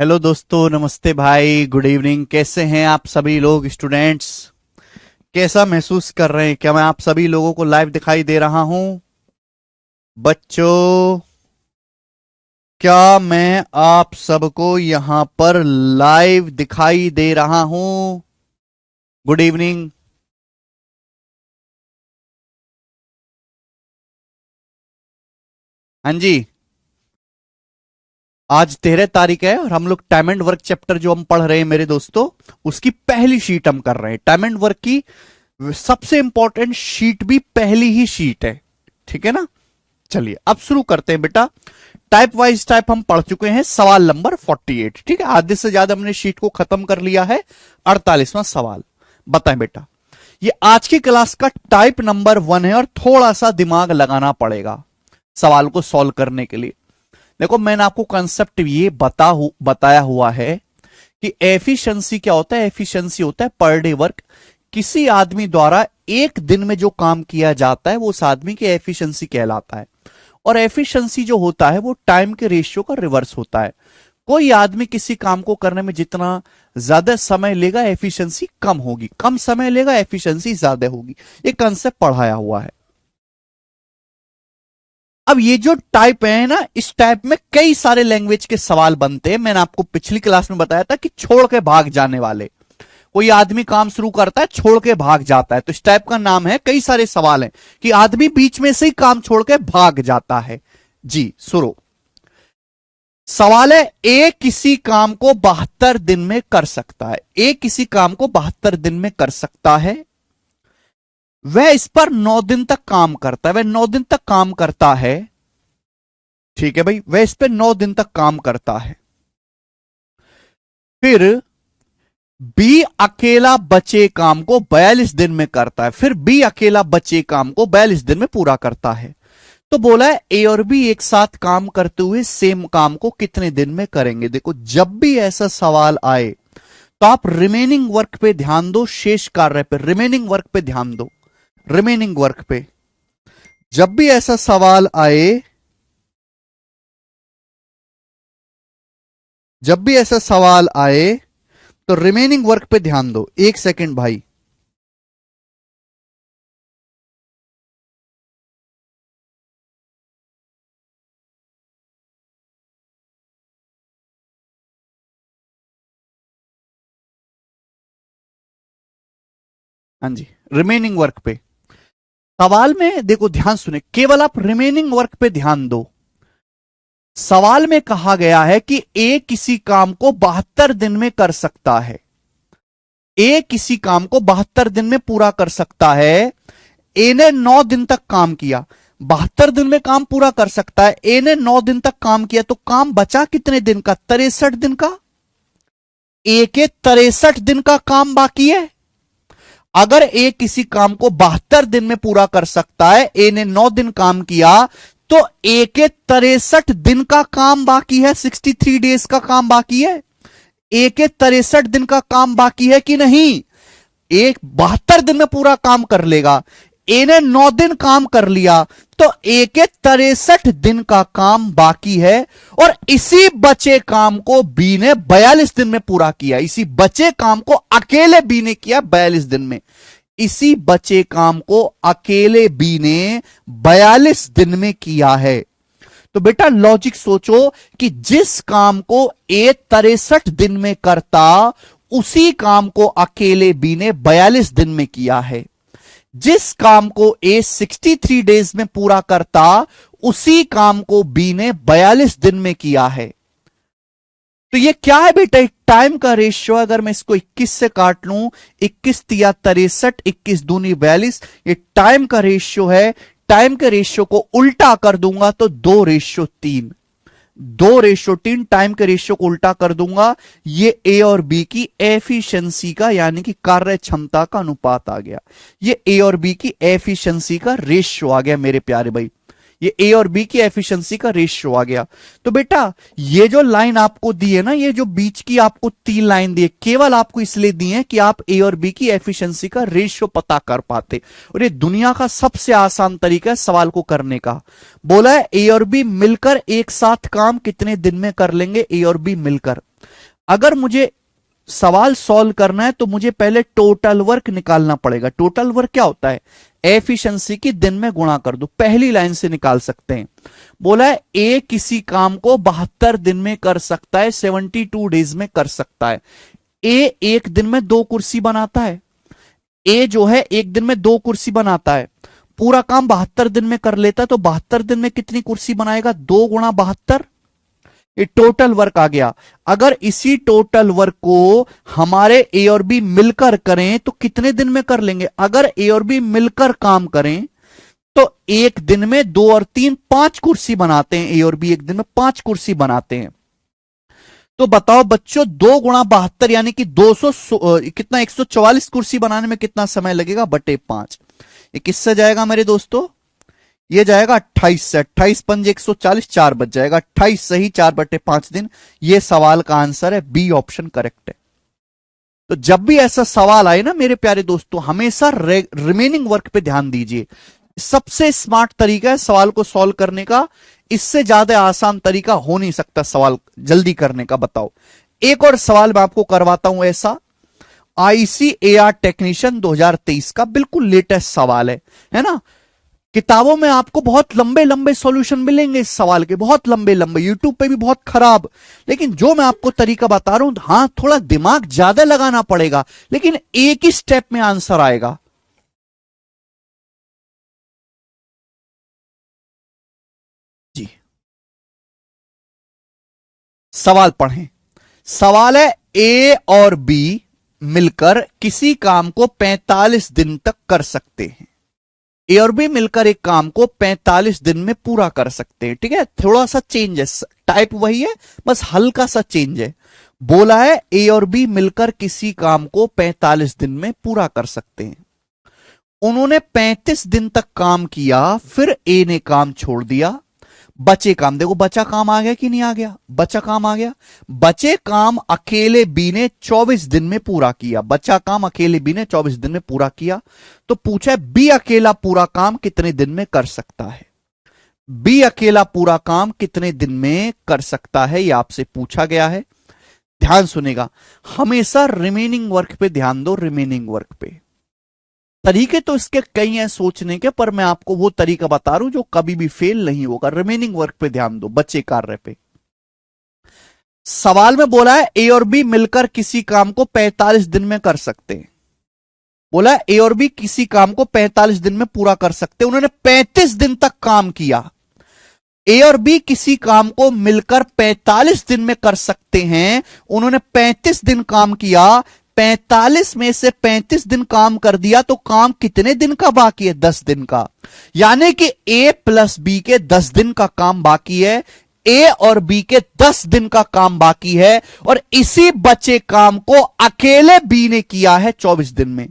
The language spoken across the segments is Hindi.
हेलो दोस्तों, नमस्ते भाई, गुड इवनिंग। कैसे हैं आप सभी लोग? स्टूडेंट्स कैसा महसूस कर रहे हैं? क्या मैं आप सभी लोगों को लाइव दिखाई दे रहा हूं? बच्चों, क्या मैं आप सबको यहां पर लाइव दिखाई दे रहा हूं? Good evening. हाँ जी, आज 13 तारीख है और हम लोग टाइम एंड वर्क चैप्टर जो हम पढ़ रहे हैं मेरे दोस्तों, उसकी पहली शीट हम कर रहे हैं। टाइम एंड वर्क की सबसे इंपॉर्टेंट शीट भी पहली ही शीट है, ठीक है ना? चलिए अब शुरू करते हैं बेटा। टाइप वाइज टाइप हम पढ़ चुके हैं, सवाल नंबर 48, ठीक है। आधे से ज्यादा हमने शीट को खत्म कर लिया है। 48वां सवाल, बताएं बेटा। ये आज की क्लास का टाइप नंबर 1 है और थोड़ा सा दिमाग लगाना पड़ेगा सवाल को सॉल्व करने के लिए। देखो, मैंने आपको कंसेप्ट ये बताया हुआ है कि एफिशिएंसी क्या होता है। एफिशिएंसी होता है पर डे वर्क। किसी आदमी द्वारा एक दिन में जो काम किया जाता है वो उस आदमी की एफिशिएंसी कहलाता है। और एफिशिएंसी जो होता है वो टाइम के रेशियो का रिवर्स होता है। कोई आदमी किसी काम को करने में जितना ज्यादा समय लेगा एफिशिएंसी कम होगी, कम समय लेगा एफिशिएंसी ज्यादा होगी। ये कंसेप्ट पढ़ाया हुआ है। अब ये जो टाइप है ना, इस टाइप में कई सारे लैंग्वेज के सवाल बनते हैं। मैंने आपको पिछली क्लास में बताया था कि छोड़ के भाग जाने वाले। कोई आदमी काम शुरू करता है, छोड़ के भाग जाता है, तो इस टाइप का नाम है। कई सारे सवाल हैं कि आदमी बीच में से ही काम छोड़ के भाग जाता है। जी सुनो, सवाल है, ए किसी काम को 72 दिन में कर सकता है। ए किसी काम को 72 दिन में कर सकता है। वह इस पर 9 दिन तक काम करता है। वह 9 दिन तक काम करता है, ठीक है भाई। वह इस पर 9 दिन तक काम करता है। फिर बी अकेला बचे काम को 42 दिन में करता है। फिर बी अकेला बचे काम को 42 दिन में पूरा करता है। तो बोला है ए और बी एक साथ काम करते हुए सेम काम को कितने दिन में करेंगे। देखो, जब भी ऐसा सवाल आए तो आप रिमेनिंग वर्क पे ध्यान दो, शेष कार्य पे। रिमेनिंग वर्क पे ध्यान दो, रिमेनिंग वर्क पे। जब भी ऐसा सवाल आए, जब भी ऐसा सवाल आए तो रिमेनिंग वर्क पे ध्यान दो। एक सेकंड भाई। हाँ जी, रिमेनिंग वर्क पे सवाल में देखो, ध्यान सुने, केवल आप रिमेनिंग वर्क पे ध्यान दो। सवाल में कहा गया है कि ए किसी काम को 72 दिन में कर सकता है। ए किसी काम को 72 दिन में पूरा कर सकता है। ए ने 9 दिन तक काम किया, 72 दिन में काम पूरा कर सकता है। ए ने 9 दिन तक काम किया, तो काम बचा कितने दिन का? 63 दिन का। ए के 63 दिन का काम बाकी है। अगर ए किसी काम को 72 दिन में पूरा कर सकता है, ए ने 9 दिन काम किया, तो ए के 63 दिन का काम बाकी है। 63 डेज का काम बाकी है। ए के 63 दिन का काम बाकी है कि नहीं? एक 72 दिन में पूरा काम कर लेगा। ए ने 9 दिन काम कर लिया, तो ए के 63 दिन का काम बाकी है। और इसी बचे काम को बी ने 42 दिन में पूरा किया। इसी बचे काम को अकेले बी ने किया 42 दिन में। इसी बचे काम को अकेले बी ने 42 दिन में किया है। तो बेटा लॉजिक सोचो कि जिस काम को ए 63 दिन में करता, उसी काम को अकेले बी ने 42 दिन में किया है। जिस काम को ए 63 डेज में पूरा करता, उसी काम को बी ने 42 दिन में किया है। तो ये क्या है बेटा? एक टाइम का रेशियो। अगर मैं इसको 21 से काट लूं, 21 तिया 63, 21 दूनी 42, ये टाइम का रेशियो है। टाइम के रेशियो को उल्टा कर दूंगा तो 2:3। 2:3 टाइम के रेशियो को उल्टा कर दूंगा, ये ए और बी की एफिशिएंसी का यानी कि कार्य क्षमता का अनुपात आ गया। ये ए और बी की एफिशिएंसी का रेशियो आ गया मेरे प्यारे भाई। ये ए और बी की एफिशिएंसी का रेशियो आ गया। तो बेटा ये जो लाइन आपको दी है ना, ये जो बीच की आपको 3 लाइन दी है, केवल आपको इसलिए दी है कि आप ए और बी की एफिशिएंसी का रेशियो पता कर पाते। और ये दुनिया का सबसे आसान तरीका है सवाल को करने का। बोला है ए और बी मिलकर एक साथ काम कितने दिन में कर लेंगे। ए और बी मिलकर अगर मुझे सवाल सॉल्व करना है तो मुझे पहले टोटल वर्क निकालना पड़ेगा। टोटल वर्क क्या होता है? एफिशिएंसी की दिन में गुणा कर दो, पहली लाइन से निकाल सकते हैं। बोला है ए किसी काम को 72 दिन में कर सकता है, 72 डेज में कर सकता है। ए एक दिन में 2 कुर्सी बनाता है। ए जो है एक दिन में 2 कुर्सी बनाता है, पूरा काम 72 दिन में कर लेता है, तो 72 दिन में कितनी कुर्सी बनाएगा? 2 गुणा 72, ये टोटल वर्क आ गया। अगर इसी टोटल वर्क को हमारे ए और बी मिलकर करें तो कितने दिन में कर लेंगे? अगर ए और बी मिलकर काम करें तो एक दिन में 2 और 3 5 कुर्सी बनाते हैं। ए और बी एक दिन में 5 कुर्सी बनाते हैं। तो बताओ बच्चों, 2 गुणा 72 यानी कि 200 कितना 144 कुर्सी बनाने में कितना समय लगेगा? बटे 5। ये किससे जाएगा मेरे दोस्तों? ये जाएगा 28 से। 28 पंजे 140, 4 बच जाएगा। 28 सही, 4/5 दिन। ये सवाल का आंसर है बी ऑप्शन करेक्ट है। तो जब भी ऐसा सवाल आए ना मेरे प्यारे दोस्तों, हमेशा रिमेनिंग वर्क पे ध्यान दीजिए। सबसे स्मार्ट तरीका है सवाल को सॉल्व करने का। इससे ज्यादा आसान तरीका हो नहीं सकता सवाल जल्दी करने का। बताओ, एक और सवाल मैं आपको करवाता हूं ऐसा। ICAR टेक्नीशियन 2023 का बिल्कुल लेटेस्ट सवाल है ना। किताबों में आपको बहुत लंबे लंबे सॉल्यूशन मिलेंगे इस सवाल के, बहुत लंबे लंबे, यूट्यूब पे भी बहुत खराब। लेकिन जो मैं आपको तरीका बता रहा हूं, हां थोड़ा दिमाग ज्यादा लगाना पड़ेगा, लेकिन एक ही स्टेप में आंसर आएगा। जी, सवाल पढ़ें। सवाल है ए और बी मिलकर किसी काम को 45 दिन तक कर सकते हैं। ए और बी मिलकर एक काम को 45 दिन में पूरा कर सकते हैं। ठीक है, थोड़ा सा चेंज है, टाइप वही है, बस हल्का सा चेंज है। बोला है ए और बी मिलकर किसी काम को 45 दिन में पूरा कर सकते हैं। उन्होंने 35 दिन तक काम किया, फिर ए ने काम छोड़ दिया। बचे काम, देखो बचा काम आ गया कि नहीं आ गया? बचा काम आ गया। बचे काम अकेले बी ने 24 दिन में पूरा किया। बचा काम अकेले बी ने 24 दिन में पूरा किया। तो पूछा है बी अकेला पूरा काम कितने दिन में कर सकता है? बी अकेला पूरा काम कितने दिन में कर सकता है, यह आपसे पूछा गया है। ध्यान सुनेगा, हमेशा रिमेनिंग वर्क पे ध्यान दो। रिमेनिंग वर्क पे तरीके तो इसके कई हैं सोचने के, पर मैं आपको वो तरीका बता रहा हूं जो कभी भी फेल नहीं होगा। रिमेनिंग वर्क पे ध्यान दो, बचे कार्य पे। सवाल में बोला है ए और बी मिलकर किसी काम को 45 दिन में कर सकते हैं। बोला है ए और बी किसी काम को 45 दिन में पूरा कर सकते हैं। उन्होंने 35 दिन तक काम किया। ए और बी किसी काम को मिलकर 45 दिन में कर सकते हैं। उन्होंने 35 दिन काम किया। 45 में से 35 दिन काम कर दिया, तो काम कितने दिन का बाकी है? 10 दिन का। यानी कि ए प्लस बी के 10 दिन का काम बाकी है। ए और बी के 10 दिन का काम बाकी है, और इसी बचे काम को अकेले बी ने किया है 24 दिन में।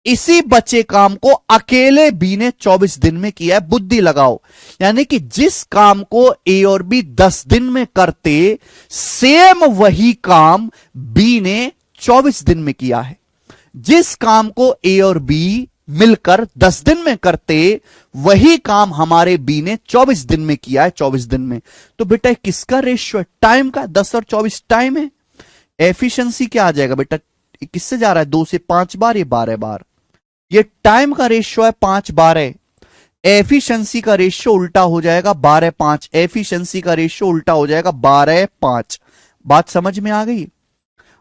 इसी बचे काम को अकेले बी ने 24 दिन में किया है। बुद्धि लगाओ, यानी कि जिस काम को ए और बी 10 दिन में करते, सेम वही काम बी ने 24 दिन में किया है। जिस काम को ए और बी मिलकर 10 दिन में करते, वही काम हमारे बी ने 24 दिन में किया है। 24 दिन में। तो बेटा किसका रेशियो है? टाइम का। 10 और 24 टाइम है। एफिशिएंसी क्या आ जाएगा बेटा? किससे जा रहा है? 2 से 5 बार, ये 12 बार। ये टाइम का रेशियो है 5/12। एफिशिएंसी का रेशियो उल्टा हो जाएगा 12/5। एफिशिएंसी का रेशियो उल्टा हो जाएगा 12/5। बात समझ में आ गई?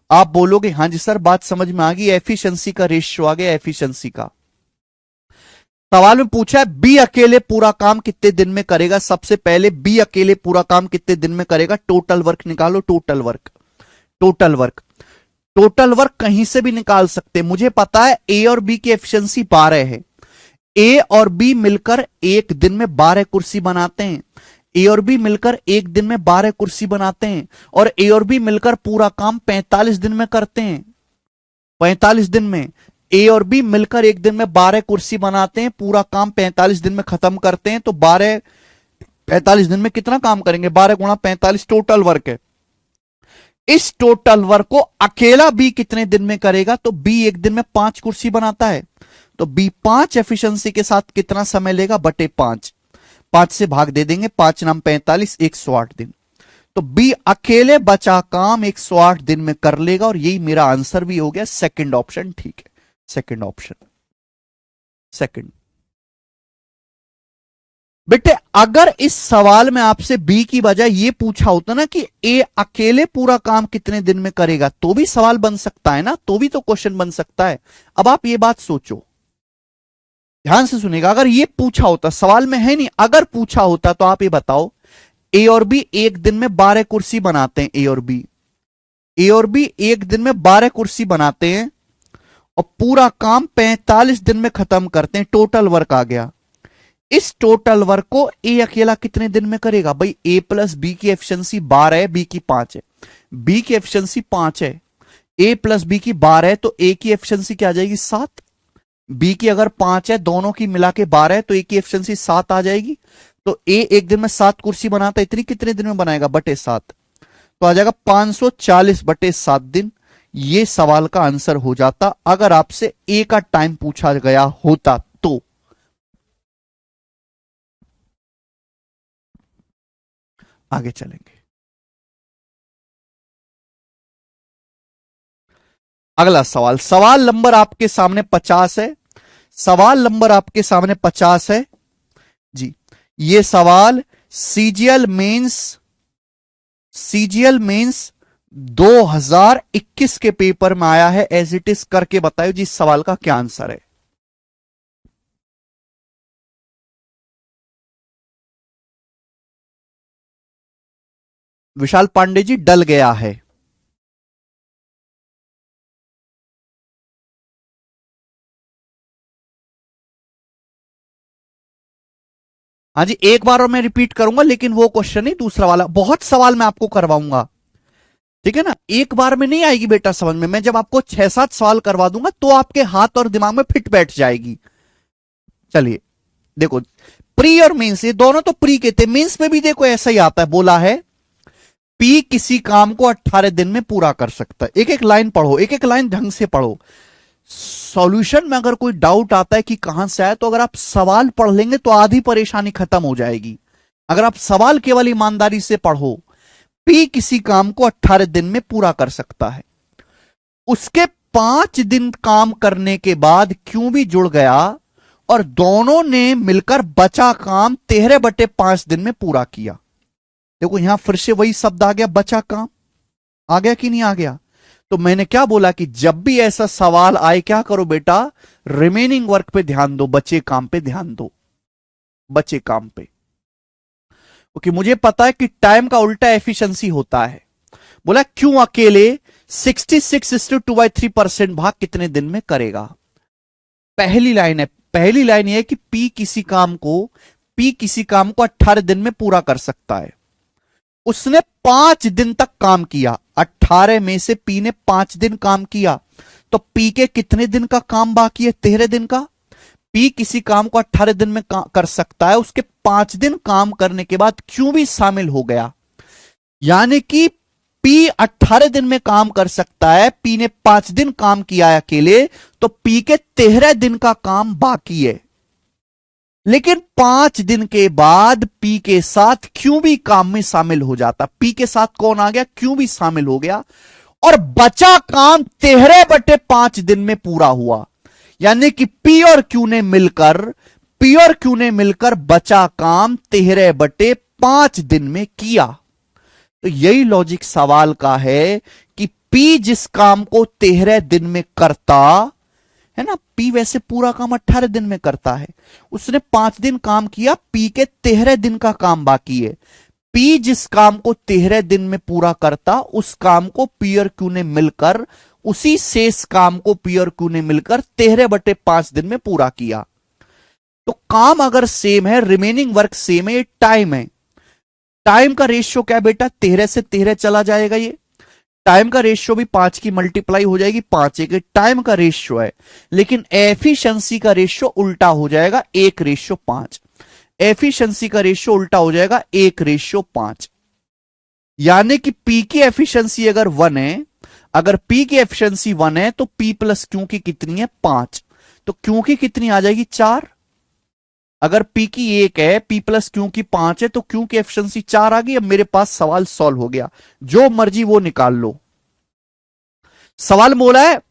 आप बोलोगे हां जी सर बात समझ में आ गई। एफिशिएंसी का रेशियो आ गया। एफिशिएंसी का सवाल में पूछा है बी अकेले पूरा काम कितने दिन में करेगा। सबसे पहले बी अकेले पूरा काम कितने दिन में करेगा? टोटल वर्क निकालो। Total work, total work, total work कहीं से भी निकाल सकते। मुझे पता है ए और बी की एफिशिएंसी 12 है। ए और बी मिलकर एक दिन में 12 कुर्सी बनाते हैं। ए और बी मिलकर एक दिन में 12 कुर्सी बनाते हैं, और ए और बी मिलकर पूरा काम 45 दिन में करते हैं। 45 दिन में ए और बी मिलकर एक दिन में 12 कुर्सी बनाते हैं, पूरा काम 45 दिन में खत्म करते हैं। तो 45 दिन में कितना काम करेंगे? 12 गुणा 45 टोटल वर्क है। इस टोटल वर्क को अकेला बी कितने दिन में करेगा? तो बी एक दिन में 5 कुर्सी बनाता है, तो बी 5 एफिशिएंसी के साथ कितना समय लेगा? बटे 5। 5 से भाग दे देंगे, 5 नाम 45, 108 दिन। तो बी अकेले बचा काम 108 दिन में कर लेगा, और यही मेरा आंसर भी हो गया। सेकंड ऑप्शन ठीक है, सेकंड ऑप्शन, सेकंड। बेटे अगर इस सवाल में आपसे बी की बजाय ये पूछा होता ना कि ए अकेले पूरा काम कितने दिन में करेगा, तो भी सवाल बन सकता है ना, तो भी तो क्वेश्चन बन सकता है। अब आप ये बात सोचो, ध्यान से सुनिएगा, अगर ये पूछा होता, सवाल में है नहीं, अगर पूछा होता तो आप ये बताओ, ए और बी एक दिन में 12 कुर्सी बनाते हैं, ए और बी एक दिन में 12 कुर्सी बनाते हैं और पूरा काम 45 दिन में खत्म करते हैं, टोटल वर्क आ गया। इस टोटल वर्क को ए अकेला कितने दिन में करेगा? भाई ए प्लस बी की एफिशिएंसी 12 है, बी की 5 है, बी की एफिशिएंसी 5 है, ए प्लस बी की 12 है, तो ए की एफिशिएंसी क्या आ जाएगी? 7। बी की अगर 5 है, दोनों की मिला के 12 है, तो ए की एफिशिएंसी 7 आ जाएगी। तो ए एक दिन में 7 कुर्सी बनाता है, इतनी कितने दिन में बनाएगा? बटे 7, तो आ जाएगा 540 बटे 7 दिन। ये सवाल का आंसर हो जाता अगर आपसे ए का टाइम पूछा गया होता तो। आगे चलेंगे, अगला सवाल, सवाल नंबर आपके सामने 50 है, सवाल नंबर आपके सामने 50 है जी। ये सवाल सीजीएल मेंस 2021 के पेपर में आया है। एज इट इज करके बताओ जी, इस सवाल का क्या आंसर है? विशाल पांडे जी डल गया है। हाँ जी, एक बार और मैं रिपीट करूंगा, लेकिन वो क्वेश्चन नहीं, दूसरा वाला। बहुत सवाल मैं आपको करवाऊंगा, ठीक है ना, एक बार में नहीं आएगी बेटा समझ में। मैं जब आपको 6-7 सवाल करवा दूंगा तो आपके हाथ और दिमाग में फिट बैठ जाएगी। चलिए देखो, प्री और मेंस, ये दोनों तो प्री के थे, मेंस में भी देखो ऐसा ही आता है। बोला है पी किसी काम को 18 दिन में पूरा कर सकता है। एक एक लाइन पढ़ो, एक एक लाइन ढंग से पढ़ो। सॉल्यूशन में अगर कोई डाउट आता है कि कहां से आया, तो अगर आप सवाल पढ़ लेंगे तो आधी परेशानी खत्म हो जाएगी। अगर आप सवाल केवल ईमानदारी से पढ़ो, पी किसी काम को 18 दिन में पूरा कर सकता है, उसके 5 दिन काम करने के बाद क्यों भी जुड़ गया और दोनों ने मिलकर बचा काम 13/5 दिन में पूरा किया। देखो यहां फिर से वही शब्द आ गया, बचा काम। आ गया कि नहीं आ गया? तो मैंने क्या बोला कि जब भी ऐसा सवाल आए, क्या करो बेटा, रिमेनिंग वर्क पे ध्यान दो, बचे काम पे ध्यान दो, बचे काम पे। क्योंकि मुझे पता है कि टाइम का उल्टा एफिशिएंसी होता है। बोला क्यों अकेले 66:2/3% भाग कितने दिन में करेगा? पहली लाइन है, पहली लाइन यह है कि पी किसी काम को 18 दिन में पूरा कर सकता है। उसने 5 दिन तक काम किया, 18 में से पी ने 5 दिन काम किया, तो पी के कितने दिन का काम बाकी है? 13 दिन का। पी किसी काम को 18 दिन में कर सकता है, उसके 5 दिन काम करने के बाद क्यों भी शामिल हो गया, यानी कि पी 18 दिन में काम कर सकता है, पी ने 5 दिन काम किया है अकेले, तो पी के 13 दिन का काम बाकी है। लेकिन 5 दिन के बाद पी के साथ क्यों भी काम में शामिल हो जाता। पी के साथ कौन आ गया? क्यों भी शामिल हो गया, और बचा काम 13/5 दिन में पूरा हुआ। यानी कि पी और क्यू ने मिलकर बचा काम 13/5 दिन में किया। तो यही लॉजिक सवाल का है कि पी जिस काम को 13 दिन में करता है ना, पी वैसे पूरा काम 18 दिन में करता है, उसने 5 दिन काम किया, पी के 13 दिन का काम बाकी है। पी जिस काम को 13 दिन में पूरा करता, उस काम को पी और क्यू ने मिलकर, उसी शेष काम को पी और क्यू ने मिलकर 13/5 दिन में पूरा किया। तो काम अगर सेम है, रिमेनिंग वर्क सेम है, टाइम है, टाइम का रेशियो क्या है बेटा? 13 से 13 चला जाएगा, ये टाइम का रेशियो भी 5 की मल्टीप्लाई हो जाएगी, 5 एक टाइम का रेशियो है, लेकिन एफिशिएंसी का रेशियो उल्टा हो जाएगा, 1:5। एफिशिएंसी का रेशियो उल्टा हो जाएगा 1:5। यानी कि पी की एफिशिएंसी अगर 1 है, अगर पी की एफिशिएंसी 1 है, तो पी प्लस क्यू की कितनी है? 5। तो क्यू की कितनी आ जाएगी? 4। अगर P की 1 है, P प्लस Q की 5 है, तो Q की एफिशिएंसी 4 आ गई। अब मेरे पास सवाल सॉल्व हो गया, जो मर्जी वो निकाल लो। सवाल बोला है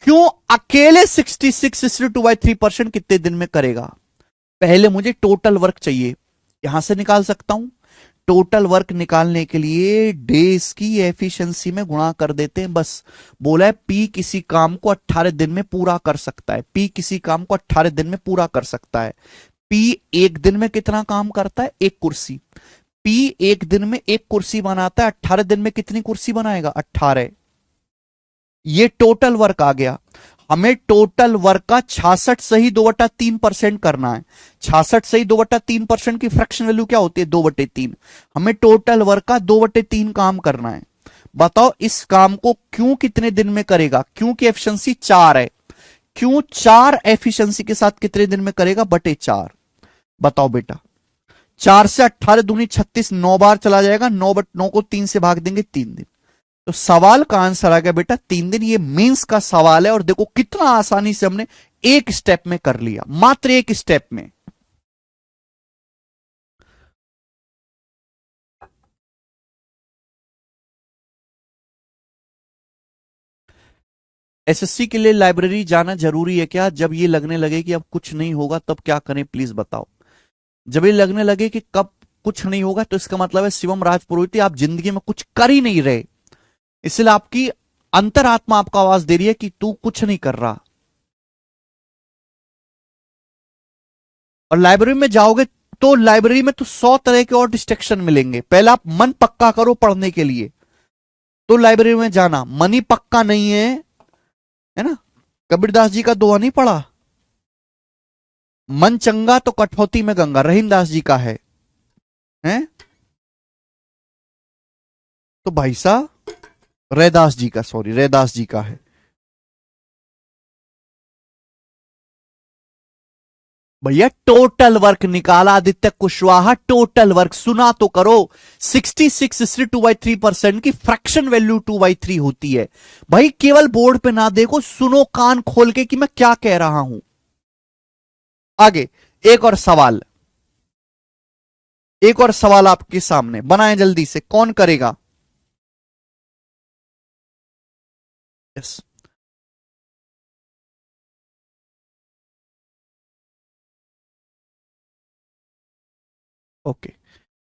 क्यों अकेले 66/2/3% कितने दिन में करेगा। पहले मुझे टोटल वर्क चाहिए, यहां से निकाल सकता हूं। टोटल वर्क निकालने के लिए डेज की एफिशिएंसी में गुणा कर देते हैं बस। बोला है P किसी काम को 18 दिन में पूरा कर सकता है। P किसी काम को 18 दिन में पूरा कर सकता है। P एक दिन में कितना काम करता है, एक कुर्सी। P एक दिन में एक कुर्सी बनाता है, 18 दिन में कितनी कुर्सी बनाएगा, 18। ये टोटल वर्क आ गया। हमें टोटल वर्क का 66 सही 2/3% करना है। 66 सही 2/3% की फ्रैक्शन वैल्यू क्या होती है, 2/3। हमें टोटल वर्क का 2/3 काम करना है। बताओ इस काम को क्यों कितने दिन में करेगा। क्यों की एफिशिएंसी 4 है। क्यों 4 एफिशिएंसी के साथ कितने दिन में करेगा, बटे 4। बताओ बेटा, 4 से 18 दूनी 36, 9 बार चला जाएगा। 9 को 3 से भाग देंगे, 3 दिन। तो सवाल का आंसर आ गया बेटा 3 दिन। ये मेंस का सवाल है और देखो कितना आसानी से हमने एक स्टेप में कर लिया, मात्र एक स्टेप में। एसएससी के लिए लाइब्रेरी जाना जरूरी है क्या। जब ये लगने लगे कि अब कुछ नहीं होगा तब क्या करें, प्लीज बताओ। जब ये लगने लगे कि कब कुछ नहीं होगा तो इसका मतलब है शिवम राजपुरोहित आप जिंदगी में कुछ कर ही नहीं रहे। इसलिए आपकी अंतरात्मा आपको आवाज दे रही है कि तू कुछ नहीं कर रहा। और लाइब्रेरी में जाओगे तो लाइब्रेरी में तो 100 तरह के और डिस्ट्रैक्शन मिलेंगे। पहले आप मन पक्का करो पढ़ने के लिए, तो लाइब्रेरी में जाना। मन ही पक्का नहीं है ना। कबीरदास जी का दोहा नहीं पढ़ा, मन चंगा तो कठौती में गंगा, रहीमदास जी का है? तो भाई साहब रैदास जी का, सॉरी रैदास जी का है। भैया टोटल वर्क निकाला आदित्य कुशवाहा, टोटल वर्क सुना तो करो। 66/2/3% की फ्रैक्शन वैल्यू 2/3 होती है। भाई केवल बोर्ड पे ना देखो, सुनो कान खोल के कि मैं क्या कह रहा हूं। आगे एक और सवाल, एक और सवाल आपके सामने, बनाए जल्दी से, कौन करेगा। Yes okay.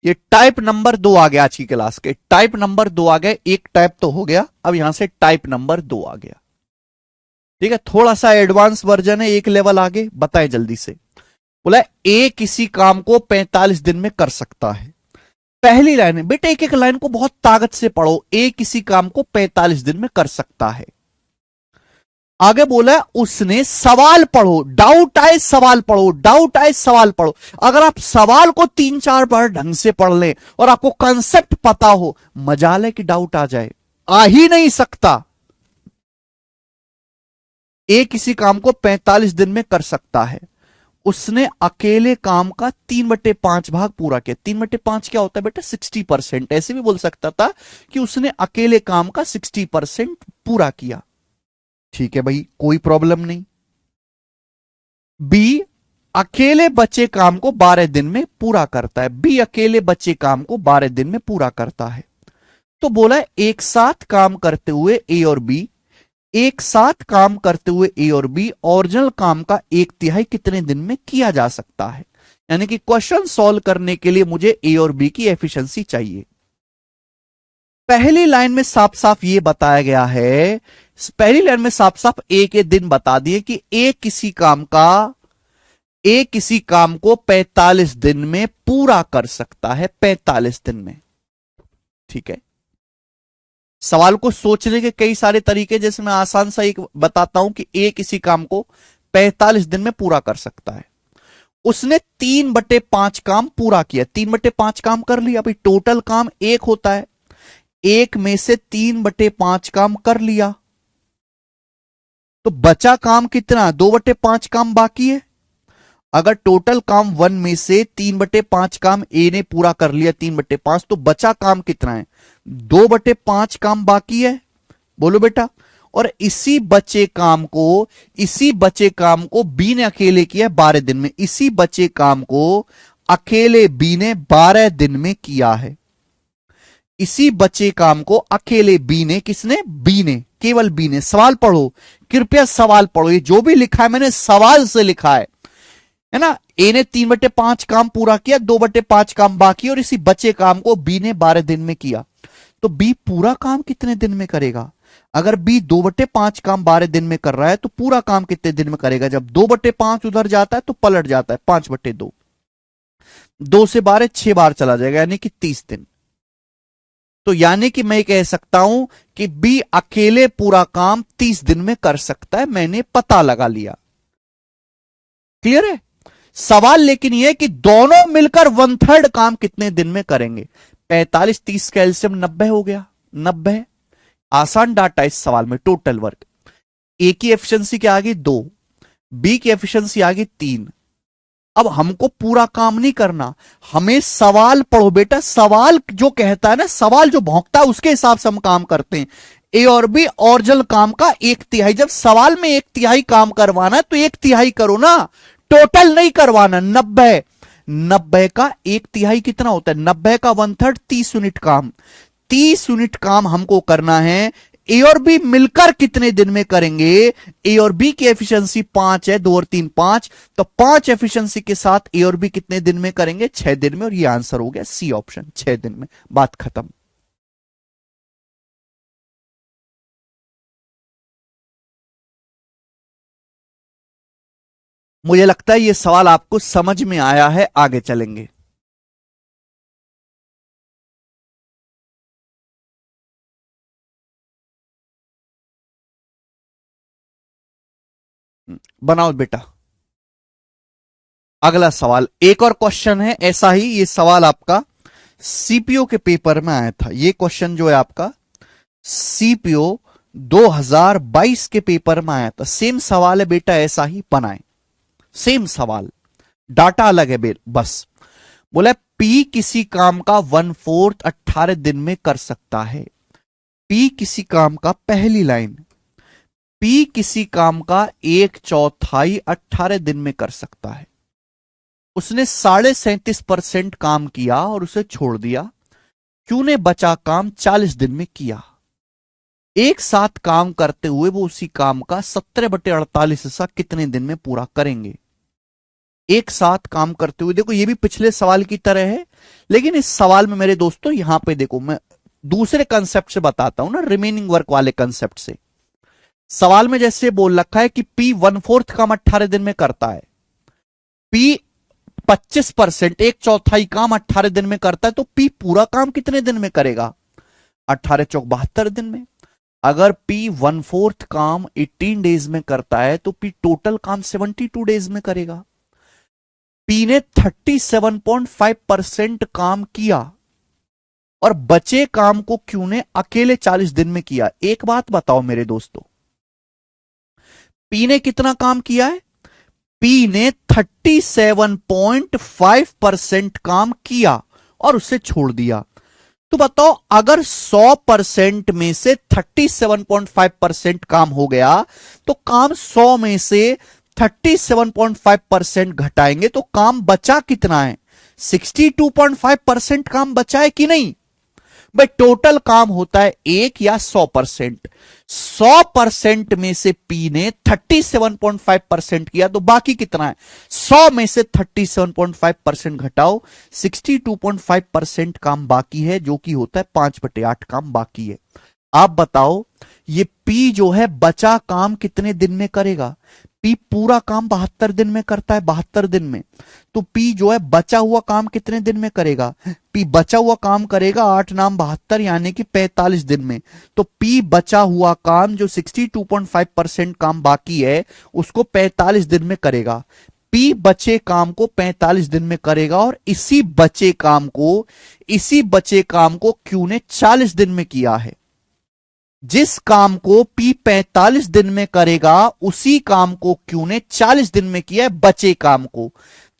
ये टाइप नंबर 2 आ गया आज की क्लास के। टाइप नंबर 2 आ गया, एक टाइप तो हो गया, अब यहां से टाइप नंबर 2 आ गया। ठीक है, थोड़ा सा एडवांस वर्जन है, एक लेवल आगे। बताए जल्दी से। बोला ए किसी काम को 45 दिन में कर सकता है। पहली लाइन है बेटे, एक एक लाइन को बहुत ताकत से पढ़ो। ए किसी काम को 45 दिन में कर सकता है। आगे बोला उसने, सवाल पढ़ो, डाउट आए सवाल पढ़ो, डाउट आए सवाल पढ़ो। अगर आप सवाल को 3-4 बार ढंग से पढ़ लें और आपको कंसेप्ट पता हो, मजाल है कि डाउट आ जाए। आ ही नहीं सकता। ए किसी काम को 45 दिन में कर सकता है। उसने अकेले काम का 3/5 भाग पूरा किया। 3/5 क्या होता है बेटा, 60%। ऐसे भी बोल सकता था कि उसने अकेले काम का 60% पूरा किया। ठीक है भाई, कोई प्रॉब्लम नहीं। बी अकेले बचे काम को 12 दिन में पूरा करता है। बी अकेले बचे काम को 12 दिन में पूरा करता है। तो बोला एक साथ काम करते हुए ए और बी, एक साथ काम करते हुए ए और बी ओरिजिनल काम का 1/3 कितने दिन में किया जा सकता है। यानी कि क्वेश्चन सॉल्व करने के लिए मुझे ए और बी की एफिशिएंसी चाहिए। पहली लाइन में साफ साफ ये बताया गया है, पहली लाइन में साफ साफ ए के दिन बता दिए कि ए किसी काम को 45 दिन में पूरा कर सकता है। 45 दिन में। ठीक है, सवाल को सोचने के कई सारे तरीके, जैसे मैं आसान सा एक बताता हूं कि ए किसी काम को 45 दिन में पूरा कर सकता है। उसने 3/5 काम पूरा किया। 3/5 काम कर लिया। भाई टोटल काम 1 होता है, 1 में से 3/5 काम कर लिया, तो बचा काम कितना, 2/5 काम बाकी है। अगर टोटल काम 1 में से 3/5 काम ए ने पूरा कर लिया, 3/5, तो बचा काम कितना है, 2/5 काम बाकी है। बोलो बेटा, और इसी बचे काम को बी ने अकेले किया 12 दिन में। इसी बचे काम को अकेले बी ने 12 दिन में किया है। इसी बचे काम को अकेले बी ने, किसने? बी ने, केवल बी ने। सवाल पढ़ो, कृपया सवाल पढ़ो। ये जो भी लिखा है मैंने सवाल से लिखा है ना। ए ने 3/5 काम पूरा किया, 2/5 काम बाकी, और इसी बचे काम को बी ने 12 दिन में किया। तो बी पूरा काम कितने दिन में करेगा? अगर बी 2/5 काम 12 दिन में कर रहा है तो पूरा काम कितने दिन में करेगा? जब 2/5 उधर जाता है तो पलट जाता है 5/2। 2 से 12 6 बार चला जाएगा, यानी कि 30 दिन। तो यानी कि मैं कह सकता हूं कि बी अकेले पूरा काम 30 दिन में कर सकता है। मैंने पता लगा लिया। क्लियर है? सवाल लेकिन यह कि दोनों मिलकर 1/3 काम कितने दिन में करेंगे? 45 30 का एलसीएम 90 हो गया। 90 आसान डाटा इस सवाल में। टोटल वर्क, ए की एफिशिएंसी क्या आ गई? 2, बी की एफिशिएंसी आ गई 3। अब हमको पूरा काम नहीं करना, हमें सवाल पढ़ो बेटा। सवाल जो कहता है ना, सवाल जो भौंकता है उसके हिसाब से हम काम करते हैं। ए और बी ओरिजिनल काम का 1/3। जब सवाल में 1/3 काम करवाना है तो 1/3 करो ना, टोटल नहीं करवाना। 90 का 1/3 कितना होता है? 90 का 1/3 30 यूनिट काम। 30 यूनिट काम हमको करना है। ए और बी मिलकर कितने दिन में करेंगे? ए और बी की एफिशिएंसी 5 है, 2 और 3 5, तो 5 एफिशिएंसी के साथ ए और बी कितने दिन में करेंगे? 6 दिन में। और ये आंसर हो गया सी ऑप्शन, 6 दिन में। बात खत्म। मुझे लगता है ये सवाल आपको समझ में आया है। आगे चलेंगे। बनाओ बेटा अगला सवाल। एक और क्वेश्चन है ऐसा ही। ये सवाल आपका सीपीओ के पेपर में आया था। ये क्वेश्चन जो है आपका सीपीओ 2022 के पेपर में आया था। सेम सवाल है बेटा, ऐसा ही बनाए। सेम सवाल, डाटा अलग है बस। बोला पी किसी काम का 1/4 18 दिन में कर सकता है। पी किसी काम का, पहली लाइन, पी किसी काम का 1/4 18 दिन में कर सकता है। उसने 37.5% काम किया और उसे छोड़ दिया। क्यू ने बचा काम 40 दिन में किया। एक साथ काम करते हुए वो उसी काम का 17/48 हिस्सा कितने दिन में पूरा करेंगे? एक साथ काम करते हुए, देखो ये भी पिछले सवाल की तरह है, लेकिन इस सवाल में मेरे दोस्तों यहां पे देखो, मैं दूसरे कंसेप्ट से बताता हूं ना, रिमेनिंग वर्क वाले कंसेप्ट से। सवाल में जैसे बोल रखा है कि पी 1/4 काम 18 दिन में करता है, पी 25%, 1/4 काम 18 दिन में करता है, तो पी पूरा काम कितने दिन में करेगा? 18 चौक 72 दिन में। अगर पी 1/4 काम 18 डेज में करता है तो पी टोटल काम 72 डेज में करेगा। पी ने 37.5% काम किया और बचे काम को क्यू ने अकेले 40 दिन में किया। एक बात बताओ मेरे दोस्तों, पी ने कितना काम किया है? पी ने 37.5% काम किया और उसे छोड़ दिया। तो बताओ अगर 100% में से 37.5% काम हो गया तो काम 100 में से 37.5% घटाएंगे तो काम बचा कितना है? 62.5% काम बचा है कि नहीं? भाई टोटल काम होता है 1 या 100%। 100% में से पी ने 37.5% किया तो बाकी कितना है? 100 में से 37.5% घटाओ, 62.5% काम बाकी है, जो कि होता है 5/8 काम बाकी है। आप बताओ ये पी जो है बचा काम कितने दिन में करेगा? पी पूरा काम 72 दिन में करता है, 72 दिन में। तो पी जो है बचा हुआ काम कितने दिन में करेगा? पी बचा हुआ काम करेगा 8 नाम 72 यानी कि 45 दिन में। तो पी बचा हुआ काम जो 62.5% काम बाकी है उसको 45 दिन में करेगा। पी बचे काम को 45 दिन में करेगा और इसी बचे काम को क्यू ने 40 दिन में किया है। जिस काम को पी 45 दिन में करेगा उसी काम को क्यू ने 40 दिन में किया है, बचे काम को।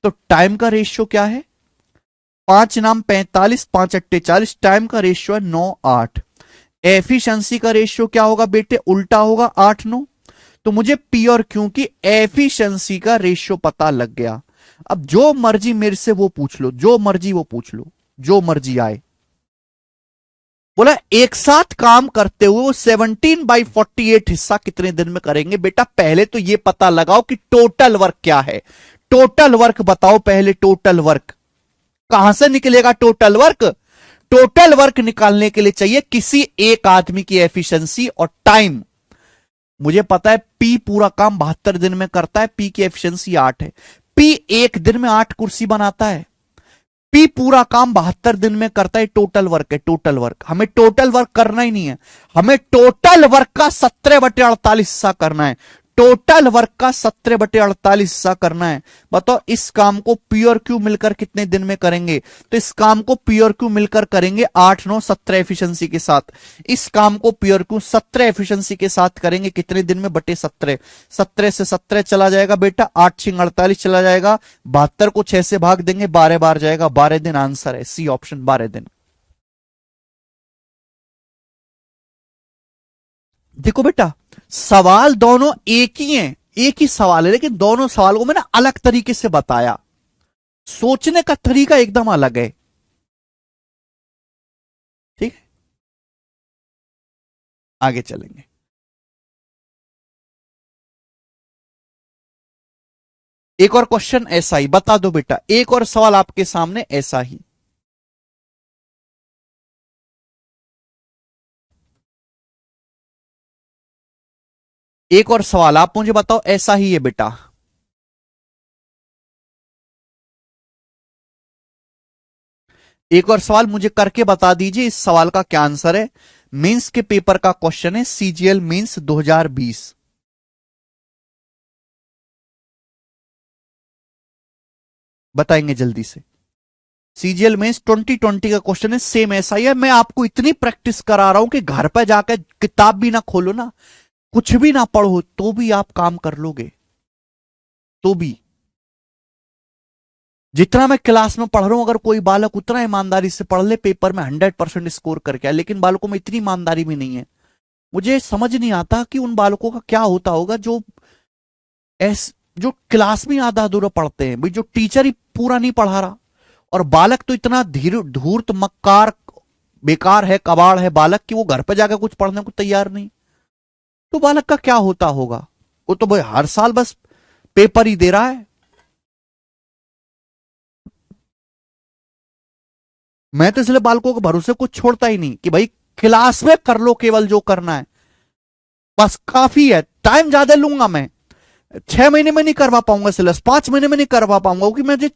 तो टाइम का रेशियो क्या है? 5 नाम 45, 5 अट्टे 40, टाइम का रेशियो है 9 8। एफिशिएंसी का रेशियो क्या होगा बेटे, उल्टा होगा 8-9। तो मुझे पी और क्यू की एफिशिएंसी का रेशियो पता लग गया। अब जो मर्जी मेरे से वो पूछ लो, जो मर्जी वो पूछ लो, जो मर्जी आए। बोला एक साथ काम करते हुए वो 17/48 हिस्सा कितने दिन में करेंगे। बेटा पहले तो ये पता लगाओ कि टोटल वर्क क्या है। टोटल वर्क बताओ पहले, टोटल वर्क कहां से निकलेगा। टोटल वर्क, टोटल वर्क निकालने के लिए चाहिए किसी एक आदमी की एफिशिएंसी और टाइम। मुझे पता है पी पूरा काम 72 दिन में करता है, पी की एफिशिएंसी 8 है। पी एक दिन में 8 कुर्सी बनाता है। पी पूरा काम 72 दिन में करता है। टोटल वर्क है, टोटल वर्क। हमें टोटल वर्क करना ही नहीं है, हमें टोटल वर्क का 17/48 हिस्सा करना है। टोटल वर्क का 17/48 हिस्सा करना है। बताओ इस काम को पी और क्यू मिलकर कितने दिन में करेंगे। तो इस काम को पी और क्यू मिलकर करेंगे 8-9-17 एफिशिएंसी के साथ। इस काम को पी और क्यू 17 एफिशिएंसी के साथ करेंगे कितने दिन में, बटे 17। 17 से 17 चला जाएगा बेटा, 8-6 48 चला जाएगा। 72 को 6 से भाग देंगे, 12 बार जाएगा, 12 दिन आंसर है सी ऑप्शन, 12 दिन। देखो बेटा सवाल दोनों एक ही हैं, एक ही सवाल है, लेकिन दोनों सवाल को मैंने अलग तरीके से बताया। सोचने का तरीका एकदम अलग है। ठीक है, आगे चलेंगे। एक और क्वेश्चन ऐसा ही, बता दो बेटा, एक और सवाल आपके सामने ऐसा ही। एक और सवाल आप मुझे बताओ ऐसा ही है बेटा। एक और सवाल मुझे करके बता दीजिए इस सवाल का क्या आंसर है। मेंस के पेपर का क्वेश्चन है, सीजीएल मेंस 2020। बताएंगे जल्दी से। सीजीएल मेंस 2020 का क्वेश्चन है, सेम ऐसा ही है। मैं आपको इतनी प्रैक्टिस करा रहा हूं कि घर पर जाकर किताब भी ना खोलो ना, कुछ भी ना पढ़ो, तो भी आप काम कर लोगे। तो भी जितना मैं क्लास में पढ़ रहा हूं, अगर कोई बालक उतना ईमानदारी से पढ़ ले, पेपर में 100% स्कोर करके आए। लेकिन बालकों में इतनी ईमानदारी भी नहीं है। मुझे समझ नहीं आता कि उन बालकों का क्या होता होगा जो जो क्लास में आधा अधूरा पढ़ते हैं। भाई जो टीचर ही पूरा नहीं पढ़ा रहा, और बालक तो इतना धीर धूर्त मक्कार बेकार है, कबाड़ है बालक, कि वो घर पे जाकर कुछ पढ़ने को तैयार नहीं। तो बालक का क्या होता होगा। वो तो भाई हर साल बस पेपर ही दे रहा है। मैं तो इसलिए बालकों को भरोसे कुछ छोड़ता ही नहीं कि भाई क्लास में कर लो केवल जो करना है, बस काफी है। टाइम ज्यादा लूंगा मैं, 6 महीने में नहीं करवा पाऊंगा सिलेबस, 5 महीने में नहीं करवा पाऊंगा, क्योंकि मुझे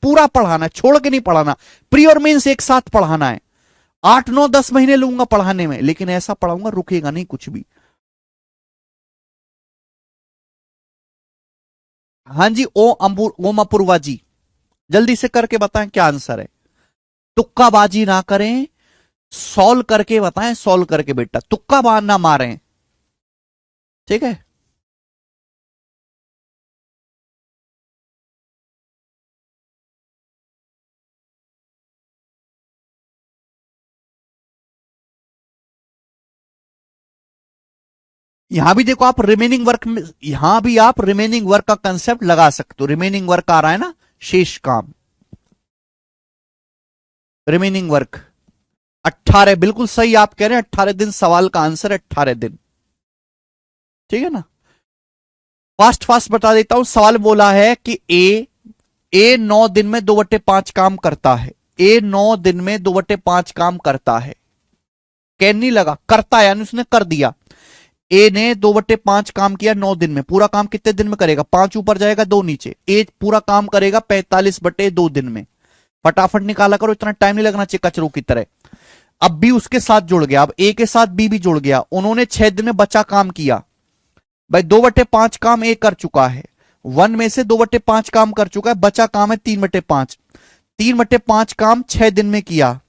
पूरा पढ़ाना है, छोड़ के नहीं पढ़ाना। प्री और मेंस एक साथ पढ़ाना है। 8-9-10 महीने लूंगा पढ़ाने में, लेकिन ऐसा पढ़ाऊंगा रुकेगा नहीं कुछ भी। हाँ जी, ओम अपूर्वा जी, जल्दी से करके बताएं क्या आंसर है। तुक्काबाजी ना करें, सॉल्व करके बताएं, सॉल्व करके बेटा, तुक्का बार ना मारें। ठीक है। यहां भी देखो आप रिमेनिंग वर्क में, यहां भी आप रिमेनिंग वर्क का कंसेप्ट लगा सकते हो। रिमेनिंग वर्क आ रहा है ना, शेष काम, रिमेनिंग वर्क 18, बिल्कुल सही आप कह रहे हैं। 18 दिन सवाल का आंसर है, 18 दिन। ठीक है ना। फास्ट फास्ट बता देता हूं। सवाल बोला है कि ए 9 दिन में 2/5 काम करता है। ए 9 दिन में 2/5 काम करता है। कैन नहीं लगा, करता है यानी उसने कर दिया। ए ने 2/5 काम किया 9 दिन में। पूरा काम कितने दिन में करेगा, 5 ऊपर जाएगा 2 नीचे। ए पूरा काम करेगा 45/2 दिन में। फटाफट निकाला करो, इतना टाइम नहीं लगना चाहिए कचरों की तरह। अब बी उसके साथ जुड़ गया, अब ए के साथ बी भी जुड़ गया। उन्होंने 6 दिन में बचा काम किया। भाई 2/5 काम ए कर चुका है, 1 में से 2/5 काम कर चुका है, बचा काम है 3/5। 3/5 काम 6 दिन में किया।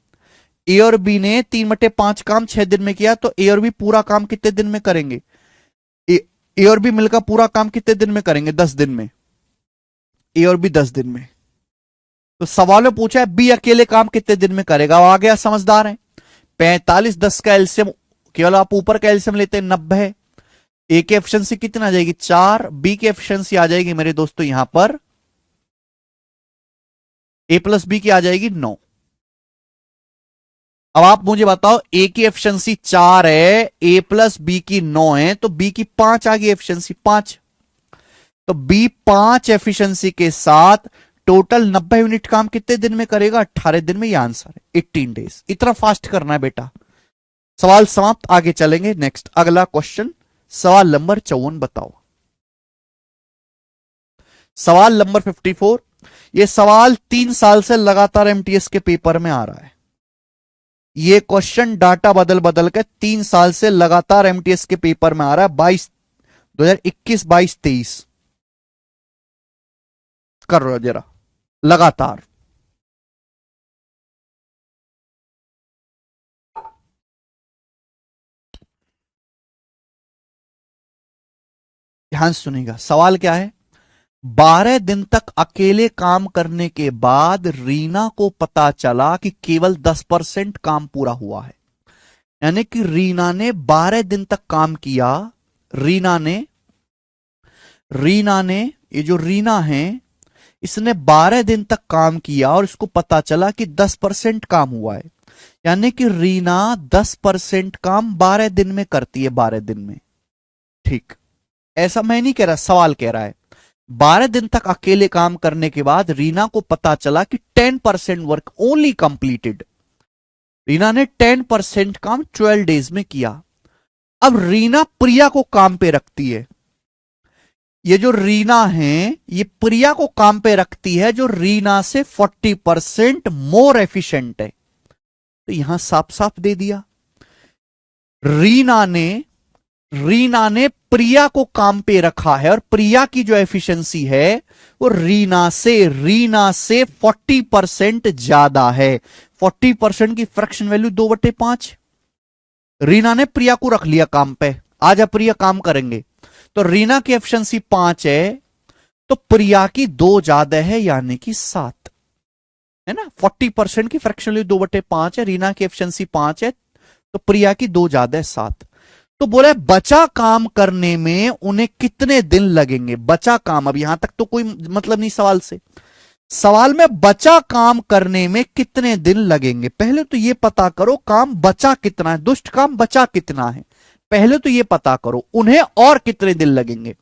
ए और बी ने 3/5 काम 6 दिन में किया, तो ए और बी पूरा काम कितने दिन में करेंगे। ए और बी मिलकर पूरा काम कितने दिन में करेंगे, 10 दिन में। ए और बी 10 दिन में। तो सवाल में पूछा है बी अकेले काम कितने दिन में करेगा। आ गया, समझदार है। 45, 10 का एलसीएम केवल आप ऊपर का एलसीएम लेते हैं 90, ए की एफिशिएंसी कितनी आ जाएगी 4, बी की एफिशिएंसी आ जाएगी मेरे दोस्तों यहां पर ए प्लस बी की आ जाएगी 9। अब आप मुझे बताओ ए की एफिशिएंसी 4 है, ए प्लस बी की 9 है, तो बी की 5 आ गई एफिशिएंसी 5। तो बी 5 एफिशिएंसी के साथ टोटल 90 यूनिट काम कितने दिन में करेगा 18 दिन में। यह आंसर है 18 डेज। इतना फास्ट करना है बेटा। सवाल समाप्त, आगे चलेंगे। नेक्स्ट अगला क्वेश्चन, सवाल नंबर 54 बताओ। सवाल नंबर 54, यह सवाल 3 साल से लगातार एमटीएस के पेपर में आ रहा है। यह क्वेश्चन डाटा बदल बदल के 3 साल से लगातार एमटीएस के पेपर में आ रहा है। 2021, 22, 23 कर रहे हो जरा लगातार। ध्यान सुनिएगा, सवाल क्या है। 12 दिन तक अकेले काम करने के बाद रीना को पता चला कि केवल 10% काम पूरा हुआ है। यानी कि रीना ने 12 दिन तक काम किया। रीना ने ये जो रीना है इसने 12 दिन तक काम किया और इसको पता चला कि 10% काम हुआ है। यानी कि रीना 10% काम 12 दिन में करती है, 12 दिन में। ठीक, ऐसा मैं नहीं कह रहा, सवाल कह रहा है 12 दिन तक अकेले काम करने के बाद रीना को पता चला कि 10% वर्क ओनली कंप्लीटेड। रीना ने 10% काम 12 डेज में किया। अब रीना प्रिया को काम पे रखती है। ये जो रीना है ये प्रिया को काम पे रखती है जो रीना से 40% मोर एफिशिएंट है। तो यहां साफ साफ दे दिया, रीना ने प्रिया को काम पे रखा है और प्रिया की जो एफिशिएंसी है वो रीना से 40% ज्यादा है। 40% की फ्रैक्शन वैल्यू 2/5। रीना ने प्रिया को रख लिया काम पे, आज प्रिया काम करेंगे। तो रीना की एफिशिएंसी 5 है तो प्रिया की 2 ज्यादा है, यानी कि 7 है ना। 40% की फ्रैक्शन वैल्यू 2/5 है, रीना की एफिशिएंसी 5 है तो प्रिया की 2 ज्यादा है 7। तो बोले बचा काम करने में उन्हें कितने दिन लगेंगे। बचा काम, अब यहां तक तो कोई मतलब नहीं सवाल से। सवाल में बचा काम करने में कितने दिन लगेंगे, पहले तो ये पता करो काम बचा कितना है, दुष्ट काम बचा कितना है, पहले तो ये पता करो। उन्हें और कितने दिन लगेंगे,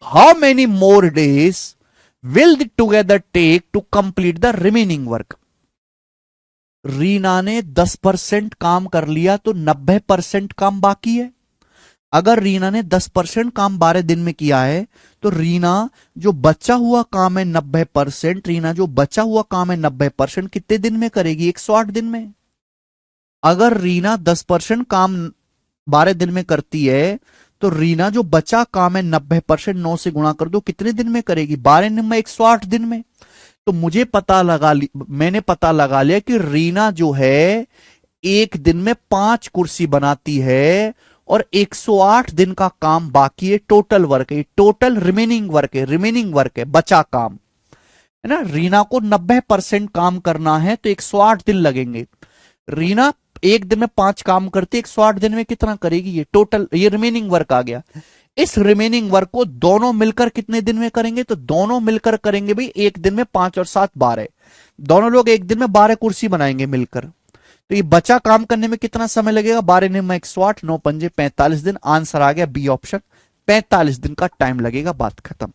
how many more days will the together take to complete the remaining work. Reena ने 10% काम कर लिया तो 90% काम बाकी है। अगर रीना ने 10% काम 12 दिन में किया है तो रीना जो बचा हुआ काम है 90%, रीना जो बचा हुआ काम है 90% कितने दिन में करेगी 108 दिन में। अगर रीना 10% काम 12 दिन में करती है तो रीना जो बचा काम है 90% 9 से गुणा कर दो, कितने दिन में करेगी 12 दिन में 108 दिन में। तो मैंने पता लगा लिया कि रीना जो है एक दिन में 5 कुर्सी बनाती है और 108 दिन का काम बाकी है। टोटल वर्क है, टोटल रिमेनिंग वर्क है, बचा काम है ना। रीना को 90% काम करना है तो 108 दिन लगेंगे। रीना एक दिन में 5 काम करती है, 108 दिन में कितना करेगी, ये टोटल, ये रिमेनिंग वर्क आ गया। इस रिमेनिंग वर्क को दोनों मिलकर कितने दिन में करेंगे, तो दोनों मिलकर करेंगे भाई एक दिन में 5 और 7 12। दोनों लोग एक दिन में 12 कुर्सी बनाएंगे मिलकर। तो ये बचा काम करने में कितना समय लगेगा, 12 में 108, 9 पंजे 45 दिन। आंसर आ गया बी ऑप्शन, 45 दिन का टाइम लगेगा, बात खत्म।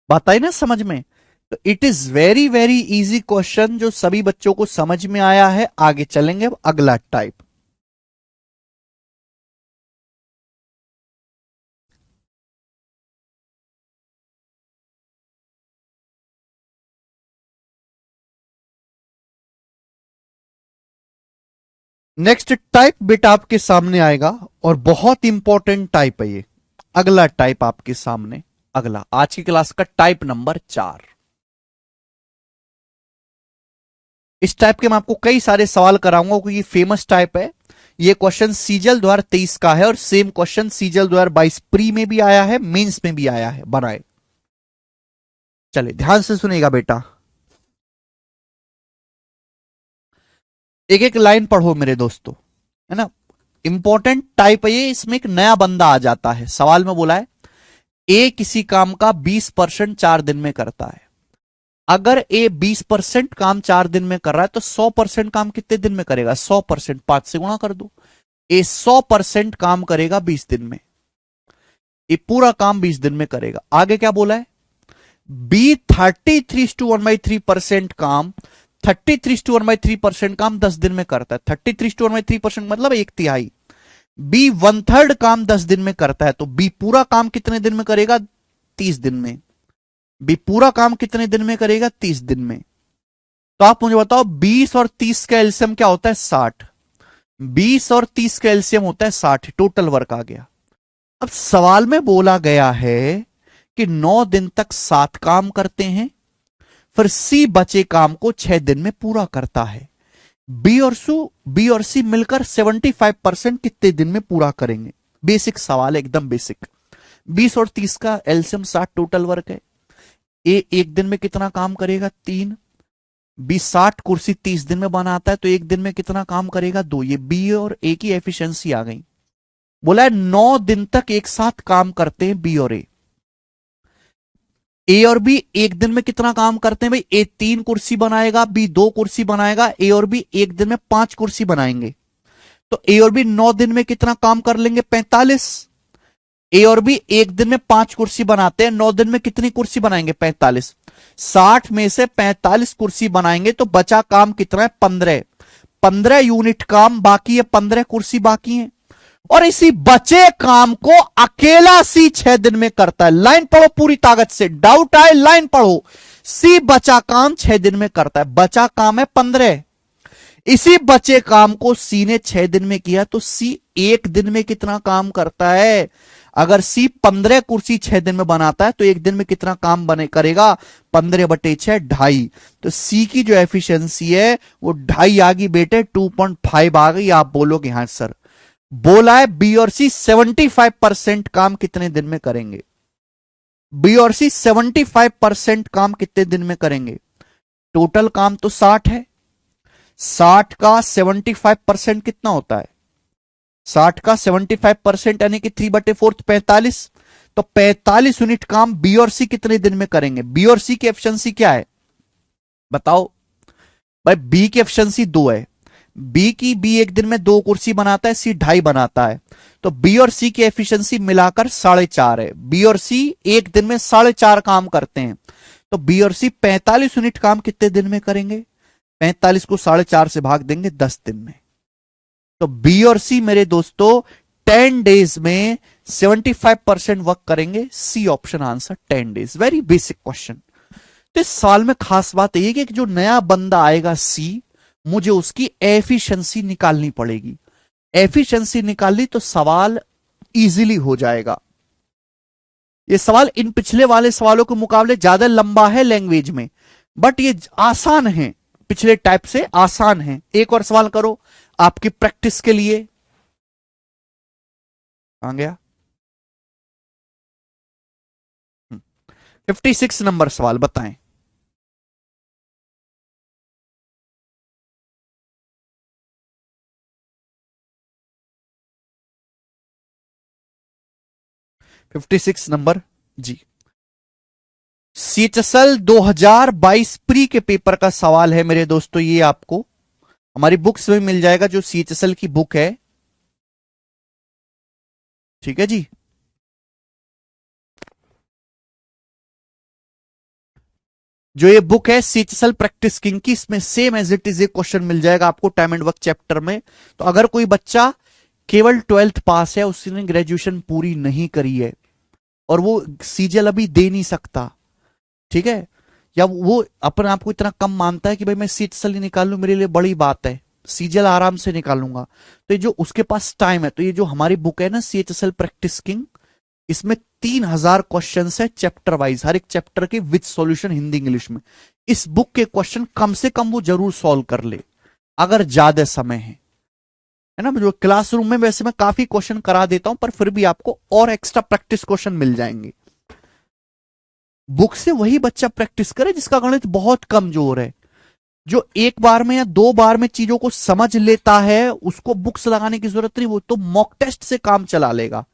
बात आई ना समझ में। तो it is very very easy question जो सभी बच्चों को समझ में आया है। आगे चलेंगे अब अगला टाइप। नेक्स्ट टाइप बेटा आपके सामने आएगा और बहुत इंपॉर्टेंट टाइप है ये। अगला टाइप आपके सामने, अगला आज की क्लास का टाइप नंबर 4। इस टाइप के मैं आपको कई सारे सवाल कराऊंगा क्योंकि ये फेमस टाइप है। ये क्वेश्चन सीजल 2023 का है और सेम क्वेश्चन सीजल 2022 प्री में भी आया है, मेंस में भी आया है, बनाए। चले ध्यान से सुनेगा बेटा, एक एक लाइन पढ़ो मेरे दोस्तों, है ना। इंपॉर्टेंट टाइप है ये, इसमें एक नया बंदा आ जाता है। सवाल में बोला है ए किसी काम का 20% 4 दिन में करता है। अगर ए 20% काम 4 दिन में कर रहा है तो 100% काम कितने दिन में करेगा? 100% 5 से गुणा कर दो। ए 100% काम करेगा 20 दिन में, ये पूरा काम 20 दिन में करेगा। आगे क्या बोला है? बी 33:1/3% काम 33:1/3% काम 10 दिन में करता है। 33:1/3% मतलब 1/3। बी 1/3 काम 10 दिन में करता है, तो बी पूरा काम कितने दिन में करेगा? 30 दिन में। बी पूरा काम कितने दिन में करेगा? 30 दिन में। तो आप मुझे बताओ 20 और 30 का एलसीएम क्या होता है? 60। 20 और 30 का एलसीएम होता है 60, टोटल वर्क आ गया। अब सवाल में बोला गया है कि 9 दिन तक 7 काम करते हैं, फिर सी बचे काम को 6 दिन में पूरा करता है। बी और सी मिलकर 75% कितने दिन में पूरा करेंगे? बेसिक सवाल है, एकदम बेसिक। 20 और 30 का एलसीएम 60 टोटल वर्क है। ए एक दिन में कितना काम करेगा? 3। बी 60 कुर्सी 30 दिन में बनाता है, तो एक दिन में कितना काम करेगा? 2। ये बी और ए की एफिशिएंसी आ गई। बोला है 9 दिन तक एक साथ काम करते हैं बी और ए और बी एक दिन में कितना काम करते हैं भाई? ए 3 कुर्सी बनाएगा, बी 2 कुर्सी बनाएगा, ए और बी एक दिन में 5 कुर्सी बनाएंगे। तो ए और बी 9 दिन में कितना काम कर लेंगे? 45। ए और बी एक दिन में 5 कुर्सी बनाते हैं, 9 दिन में कितनी कुर्सी बनाएंगे? 45। 60 में से 45 कुर्सी बनाएंगे तो बचा काम कितना है? 15। 15 यूनिट काम बाकी है, 15 कुर्सी बाकी है, और इसी बचे काम को अकेला सी 6 दिन में करता है। लाइन पढ़ो पूरी ताकत से, डाउट आए लाइन पढ़ो। सी बचा काम 6 दिन में करता है, बचा काम है 15। इसी बचे काम को सी ने 6 दिन में किया, तो सी एक दिन में कितना काम करता है? अगर सी 15 कुर्सी 6 दिन में बनाता है तो एक दिन में कितना काम बने करेगा? 15/6 2.5। तो सी की जो एफिशिएंसी है वो 2.5 आ गई बेटे, 2.5 आ गई। आप बोलोगे हाँ सर। बोला है बी और सी 75% काम कितने दिन में करेंगे? बी और सी 75% काम कितने दिन में करेंगे? टोटल काम तो 60 है, 60 का 75% कितना होता है? 60 का 75% यानी कि 3/4 45। तो 45 यूनिट काम बी और सी कितने दिन में करेंगे? बी और सी की एफिशिएंसी क्या है बताओ भाई? बी की एफिशिएंसी 2 है। बी एक दिन में 2 कुर्सी बनाता है, सी 2.5 बनाता है, तो बी और सी की एफिशिएंसी मिलाकर 4.5 है। बी और सी एक दिन में 4.5 काम करते हैं, तो बी और सी 45 यूनिट काम कितने दिन में करेंगे? 45 को 4.5 से भाग देंगे 10 दिन में। तो बी और सी मेरे दोस्तों 10 डेज में 75% वर्क करेंगे। C option answer 10 days. Very basic question. तो इस सवाल में खास बात यह कि जो नया बंदा आएगा सी, मुझे उसकी एफिशिएंसी निकालनी पड़ेगी। एफिशिएंसी निकाली तो सवाल इजीली हो जाएगा। ये सवाल इन पिछले वाले सवालों के मुकाबले ज्यादा लंबा है लैंग्वेज में, बट ये आसान है, पिछले टाइप से आसान है। एक और सवाल करो आपकी प्रैक्टिस के लिए। आ गया 56 नंबर सवाल, बताएं। फिफ्टी सिक्स नंबर जी। सीएचएसएल 2022 प्री के पेपर का सवाल है मेरे दोस्तों। ये आपको हमारी बुक्स में मिल जाएगा, जो सीएचएसएल की बुक है, ठीक है जी। जो ये बुक है सीएचएसएल प्रैक्टिस किंग की, इसमें सेम एज इट इज एक क्वेश्चन मिल जाएगा आपको टाइम एंड वर्क चैप्टर में। तो अगर कोई बच्चा केवल 12th पास है, उसने ग्रेजुएशन पूरी नहीं करी है और वो सीजीएल अभी दे नहीं सकता, ठीक है, या वो अपने आप को इतना कम मानता है कि भाई मैं सीएचएसएल ही निकाल लूं, मेरे लिए बड़ी बात है, सीजीएल आराम से निकालूंगा, तो ये जो उसके पास टाइम है, तो ये जो हमारी बुक है ना सीएचएसएल प्रैक्टिस किंग, इसमें 3000 क्वेश्चन है चैप्टर वाइज, हर एक चैप्टर के विद सॉल्यूशन हिंदी इंग्लिश में। इस बुक के क्वेश्चन कम से कम वो जरूर सॉल्व कर ले अगर ज्यादा समय है। है ना। जो क्लासरूम में वैसे मैं काफी क्वेश्चन करा देता हूं, पर फिर भी आपको और एक्स्ट्रा प्रैक्टिस क्वेश्चन मिल जाएंगे। बुक से वही बच्चा प्रैक्टिस करे जिसका गणित बहुत कमजोर है। जो एक बार में या दो बार में चीजों को समझ लेता है, उसको बुक्स लगाने की जरूरत नहीं, वो तो मॉक टेस्ट से काम चला लेगा।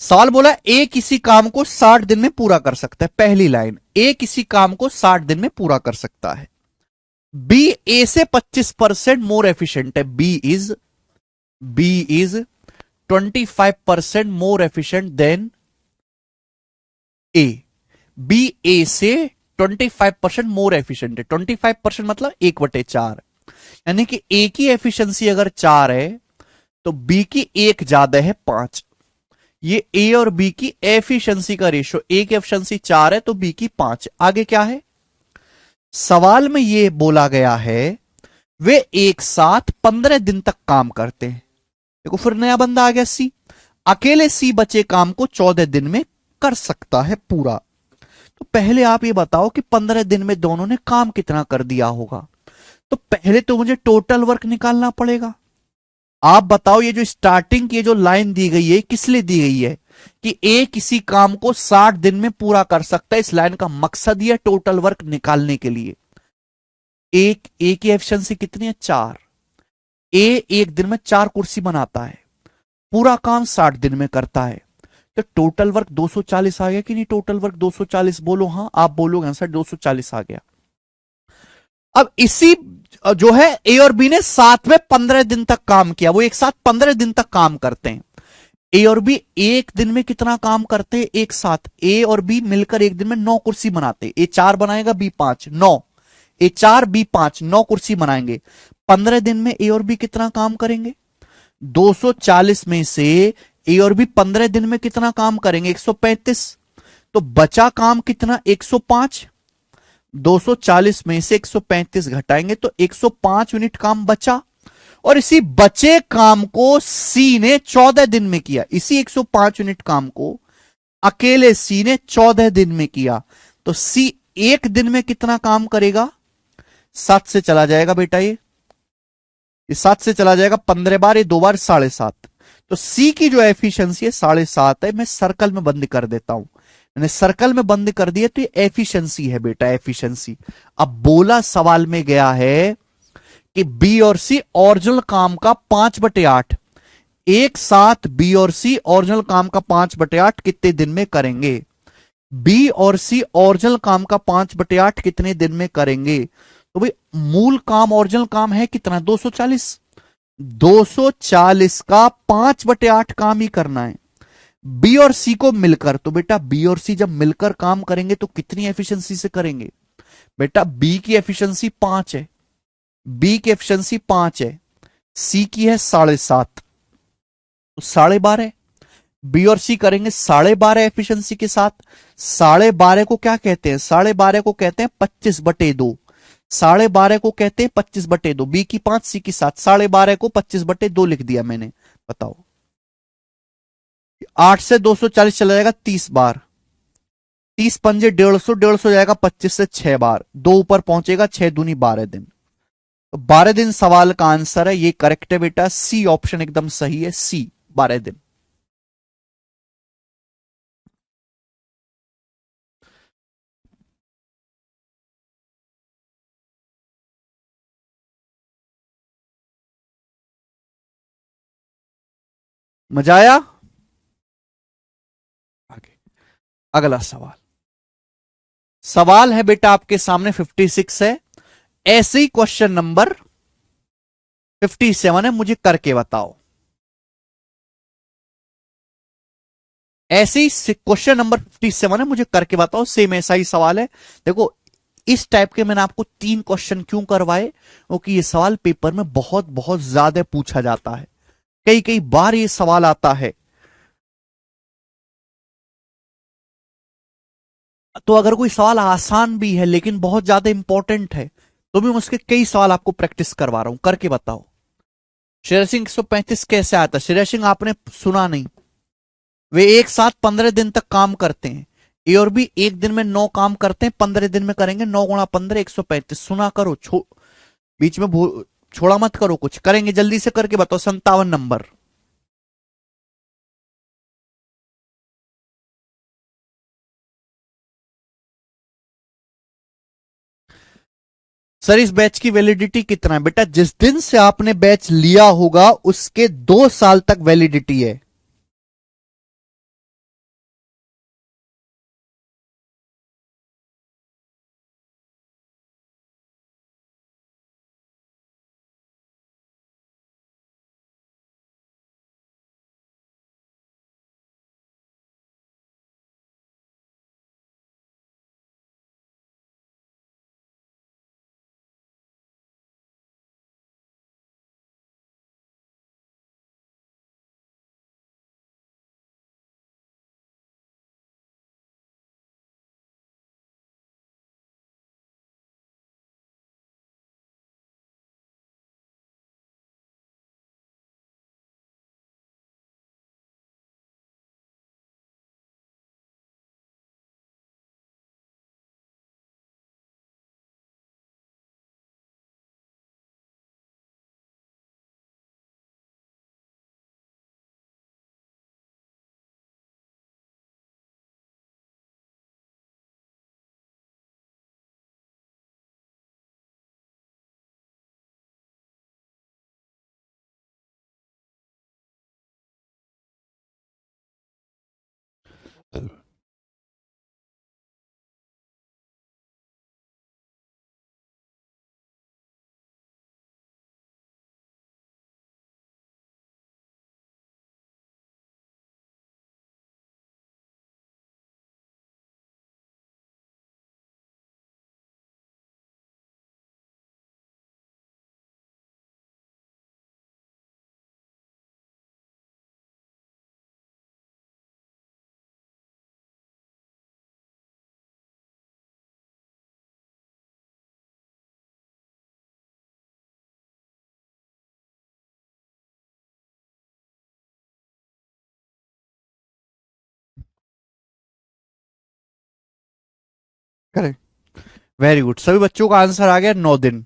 सवाल बोला ए किसी काम को 60 दिन में पूरा कर सकता है। पहली लाइन, ए किसी काम को 60 दिन में पूरा कर सकता है। बी ए से 25% मोर एफिशिएंट है। B is 25% more efficient than A. B A से 25% मोर एफिशिएंट है। 25% मतलब 1/4, यानी कि ए की एफिशिएंसी अगर 4 है तो बी की 1 ज्यादा है 5। ये ए और बी की एफिशिएंसी का रेशियो, ए की एफिशिएंसी 4 है तो बी की 5। आगे क्या है सवाल में, ये बोला गया है वे एक साथ 15 दिन तक काम करते हैं। देखो फिर नया बंदा आ गया सी। अकेले सी बचे काम को 14 दिन में कर सकता है पूरा। तो पहले आप ये बताओ कि 15 दिन में दोनों ने काम कितना कर दिया होगा। तो पहले तो मुझे टोटल वर्क निकालना पड़ेगा। आप बताओ ये जो स्टार्टिंग की जो लाइन दी गई है किस लिए दी गई है कि ए किसी काम को 60 दिन में पूरा कर सकता है। इस लाइन का मकसद यह टोटल वर्क निकालने के लिए। एक ए की एफिशिएंसी कितनी है 4। ए एक दिन में 4 कुर्सी बनाता है, पूरा काम 60 दिन में करता है। तो टोटल वर्क 240 आ गया कि नहीं। टोटल वर्क 240 बोलो हाँ, आप बोलोगे आंसर 240 आ गया। अब इसी जो है ए और बी ने साथ में 15 दिन तक काम किया, वो एक साथ 15 दिन तक काम करते हैं। ए और बी एक दिन में कितना काम करते हैं एक साथ। ए और बी मिलकर एक दिन में 9 कुर्सी बनाते हैं। ए 4 बनाएगा, बी 5, 9। ए 4 बी 5, 9 कुर्सी बनाएंगे। 15 दिन में ए और बी कितना काम करेंगे। 240 में से ए और बी 15 दिन में कितना काम करेंगे 135। तो बचा काम कितना 105। 240 में से 135 घटाएंगे तो 105 यूनिट काम बचा। और इसी बचे काम को सी ने 14 दिन में किया। इसी 105 यूनिट काम को अकेले सी ने 14 दिन में किया। तो सी एक दिन में कितना काम करेगा। 7 से चला जाएगा बेटा, ये 7 से चला जाएगा 15 बार, ये 2 बार 7.5। तो सी की जो एफिशिएंसी है 7.5 है। मैं सर्कल में बंद कर देता हूं। मैंने सर्कल में बंद कर दिया तो ये एफिशिएंसी है बेटा, एफिशिएंसी। अब बोला सवाल में गया है कि बी और सी ओरिजिनल काम का 5/8 एक साथ बी और सी ओरिजिनल काम का 5/8 कितने दिन में करेंगे। बी और सी ओरिजिनल काम का 5/8 कितने दिन में करेंगे। तो भाई मूल काम ओरिजिनल काम है कितना 240। 240 का 5/8 काम ही करना है बी और सी को मिलकर। तो बेटा बी और सी जब मिलकर काम करेंगे तो कितनी एफिशिएंसी से करेंगे। बेटा बी की एफिशिएंसी 5 है, बी की एफिशिएंसी 5 है, सी की है 7.5, तो 12.5। बी और सी करेंगे 12.5 एफिशिएंसी के साथ। 12.5 को क्या कहते हैं 12.5 को कहते हैं 25/2। 12.5 को कहते हैं 25/2। बी की 5 सी की 7, 12.5 को 25/2 लिख दिया मैंने। बताओ 8 से 240 चला जाएगा 30 बार, 30 पंजे 150, 150 जाएगा 25 से 6 बार, 2 ऊपर पहुंचेगा 6 दूनी 12 दिन। तो 12 दिन सवाल का आंसर है, ये करेक्ट है बेटा, सी ऑप्शन एकदम सही है, सी 12 दिन। मजा आया। आगे अगला सवाल, सवाल है बेटा आपके सामने 56 है। ऐसे ही क्वेश्चन नंबर 57 है, मुझे करके बताओ। ऐसे ही क्वेश्चन नंबर 57 है, मुझे करके बताओ। सेम ऐसा ही सवाल है। देखो इस टाइप के मैंने आपको 3 क्वेश्चन क्यों करवाए, क्योंकि ये सवाल पेपर में बहुत बहुत ज्यादा पूछा जाता है, कई कई बार ये सवाल आता है। तो अगर कोई सवाल आसान भी है लेकिन बहुत ज्यादा इंपॉर्टेंट है तो भी मैं उसके कई सवाल आपको प्रैक्टिस करवा रहा हूं, करके बताओ। शेर सिंह 135 कैसे आता। शेर सिंह आपने सुना नहीं। वे एक साथ 15 दिन तक काम करते हैं। ए और बी एक दिन में 9 काम करते हैं, 15 दिन में करेंगे। 9 गुणा 15 135। सुना करो, बीच में छोड़ा मत करो, कुछ करेंगे, जल्दी से करके बताओ। 57 नंबर। सर इस बैच की वैलिडिटी कितना है बेटा? जिस दिन से आपने बैच लिया होगा उसके 2 साल तक वैलिडिटी है। करें, वेरी गुड। सभी बच्चों का आंसर आ गया 9 दिन।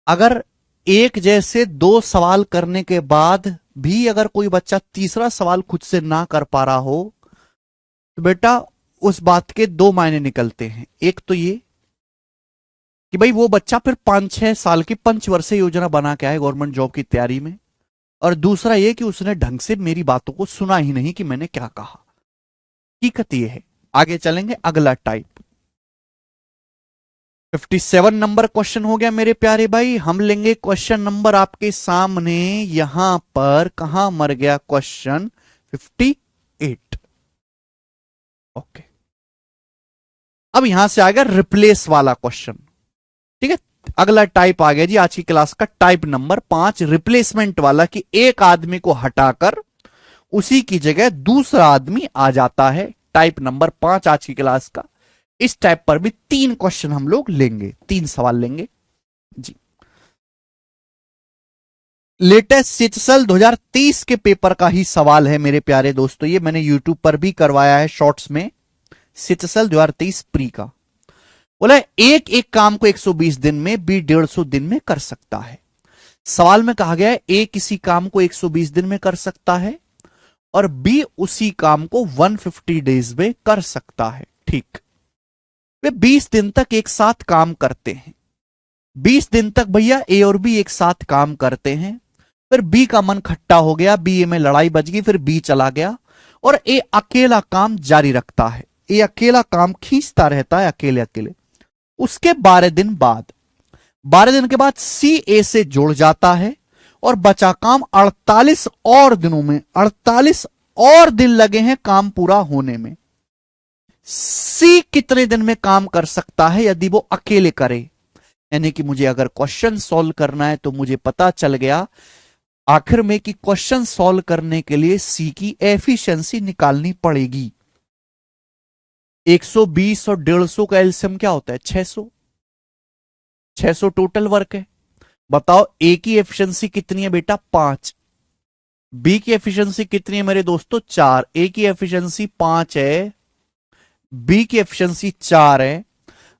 अगर एक जैसे 2 सवाल करने के बाद भी अगर कोई बच्चा तीसरा सवाल खुद से ना कर पा रहा हो तो बेटा उस बात के 2 मायने निकलते हैं। एक तो ये कि भाई वो बच्चा फिर 5-6 साल की पंचवर्षीय योजना बना के आए गवर्नमेंट जॉब की तैयारी में, और दूसरा ये कि उसने ढंग से मेरी बातों को सुना ही नहीं कि मैंने क्या कहा। हकीकत ये है। आगे चलेंगे, अगला टाइप। 57 नंबर क्वेश्चन हो गया मेरे प्यारे भाई। हम लेंगे क्वेश्चन नंबर आपके सामने यहां पर, कहां मर गया क्वेश्चन 58। ओके, अब यहां से आ गया रिप्लेस वाला क्वेश्चन। ठीक है, अगला टाइप आ गया जी आज की क्लास का, टाइप नंबर 5, रिप्लेसमेंट वाला, कि एक आदमी को हटाकर उसी की जगह दूसरा आदमी आ जाता है। टाइप नंबर 5 आज की क्लास का। इस टाइप पर भी 3 क्वेश्चन हम लोग लेंगे, 3 सवाल लेंगे जी। लेटेस्ट सीटसल 2023 के पेपर का ही सवाल है मेरे प्यारे दोस्तों। ये मैंने यूट्यूब पर भी करवाया है शॉर्ट्स में, सीटसल 2023 प्री का। बोला एक एक काम को 120 दिन में, बी 150 दिन में कर सकता है। सवाल में कहा गया है ए किसी काम को 120 दिन में कर सकता है और बी उसी काम को 150 डेज में कर सकता है। ठीक, वे 20 दिन तक एक साथ काम करते हैं। 20 दिन तक भैया ए और बी एक साथ काम करते हैं। फिर बी का मन खट्टा हो गया, बी ए में लड़ाई बच गई, फिर बी चला गया और ए अकेला काम जारी रखता है। ए अकेला काम खींचता रहता है अकेले अकेले। उसके 12 दिन के बाद सी ए से जुड़ जाता है और बचा काम 48 और दिनों में, 48 और दिन लगे हैं काम पूरा होने में। सी कितने दिन में काम कर सकता है यदि वो अकेले करे? यानी कि मुझे अगर क्वेश्चन सॉल्व करना है तो मुझे पता चल गया आखिर में कि क्वेश्चन सॉल्व करने के लिए सी की एफिशिएंसी निकालनी पड़ेगी। 120 और 150 का एलसीएम क्या होता है? 600। 600 टोटल वर्क है। बताओ ए की एफिशिएंसी कितनी है बेटा? 5। बी की एफिशिएंसी कितनी है मेरे दोस्तों? 4। ए की एफिशिएंसी 5 है, बी की एफिशिएंसी 4 है।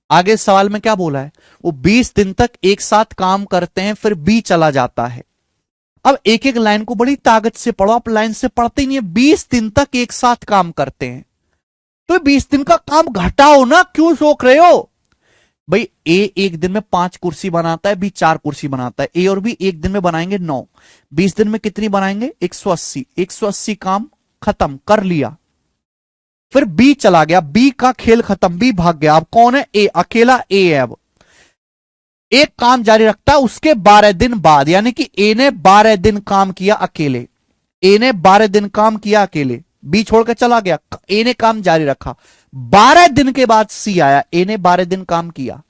आगे सवाल में क्या बोला है? वो 20 दिन तक एक साथ काम करते हैं, फिर बी चला जाता है। अब एक एक लाइन को बड़ी ताकत से पढ़ो, आप लाइन से पढ़ते ही नहीं है। 20 दिन तक एक साथ काम करते हैं, तो 20 दिन का काम घटाओ ना, क्यों सोच रहे हो भाई? ए एक दिन में 5 कुर्सी बनाता है, बी 4 कुर्सी बनाता है। ए और बी एक दिन में बनाएंगे 9। 20 दिन में कितनी बनाएंगे? 180। 180 काम खत्म कर लिया, फिर बी चला गया, बी का खेल खत्म, बी भाग गया। अब कौन है? ए, अकेला ए है। अब एक काम जारी रखता है उसके 12 दिन बाद, यानी कि ए ने 12 दिन काम किया अकेले। ए ने 12 दिन काम किया अकेले, बी छोड़कर चला गया, ए ने काम जारी रखा। 12 दिन के बाद सी आया, ए ने 12 दिन काम किया।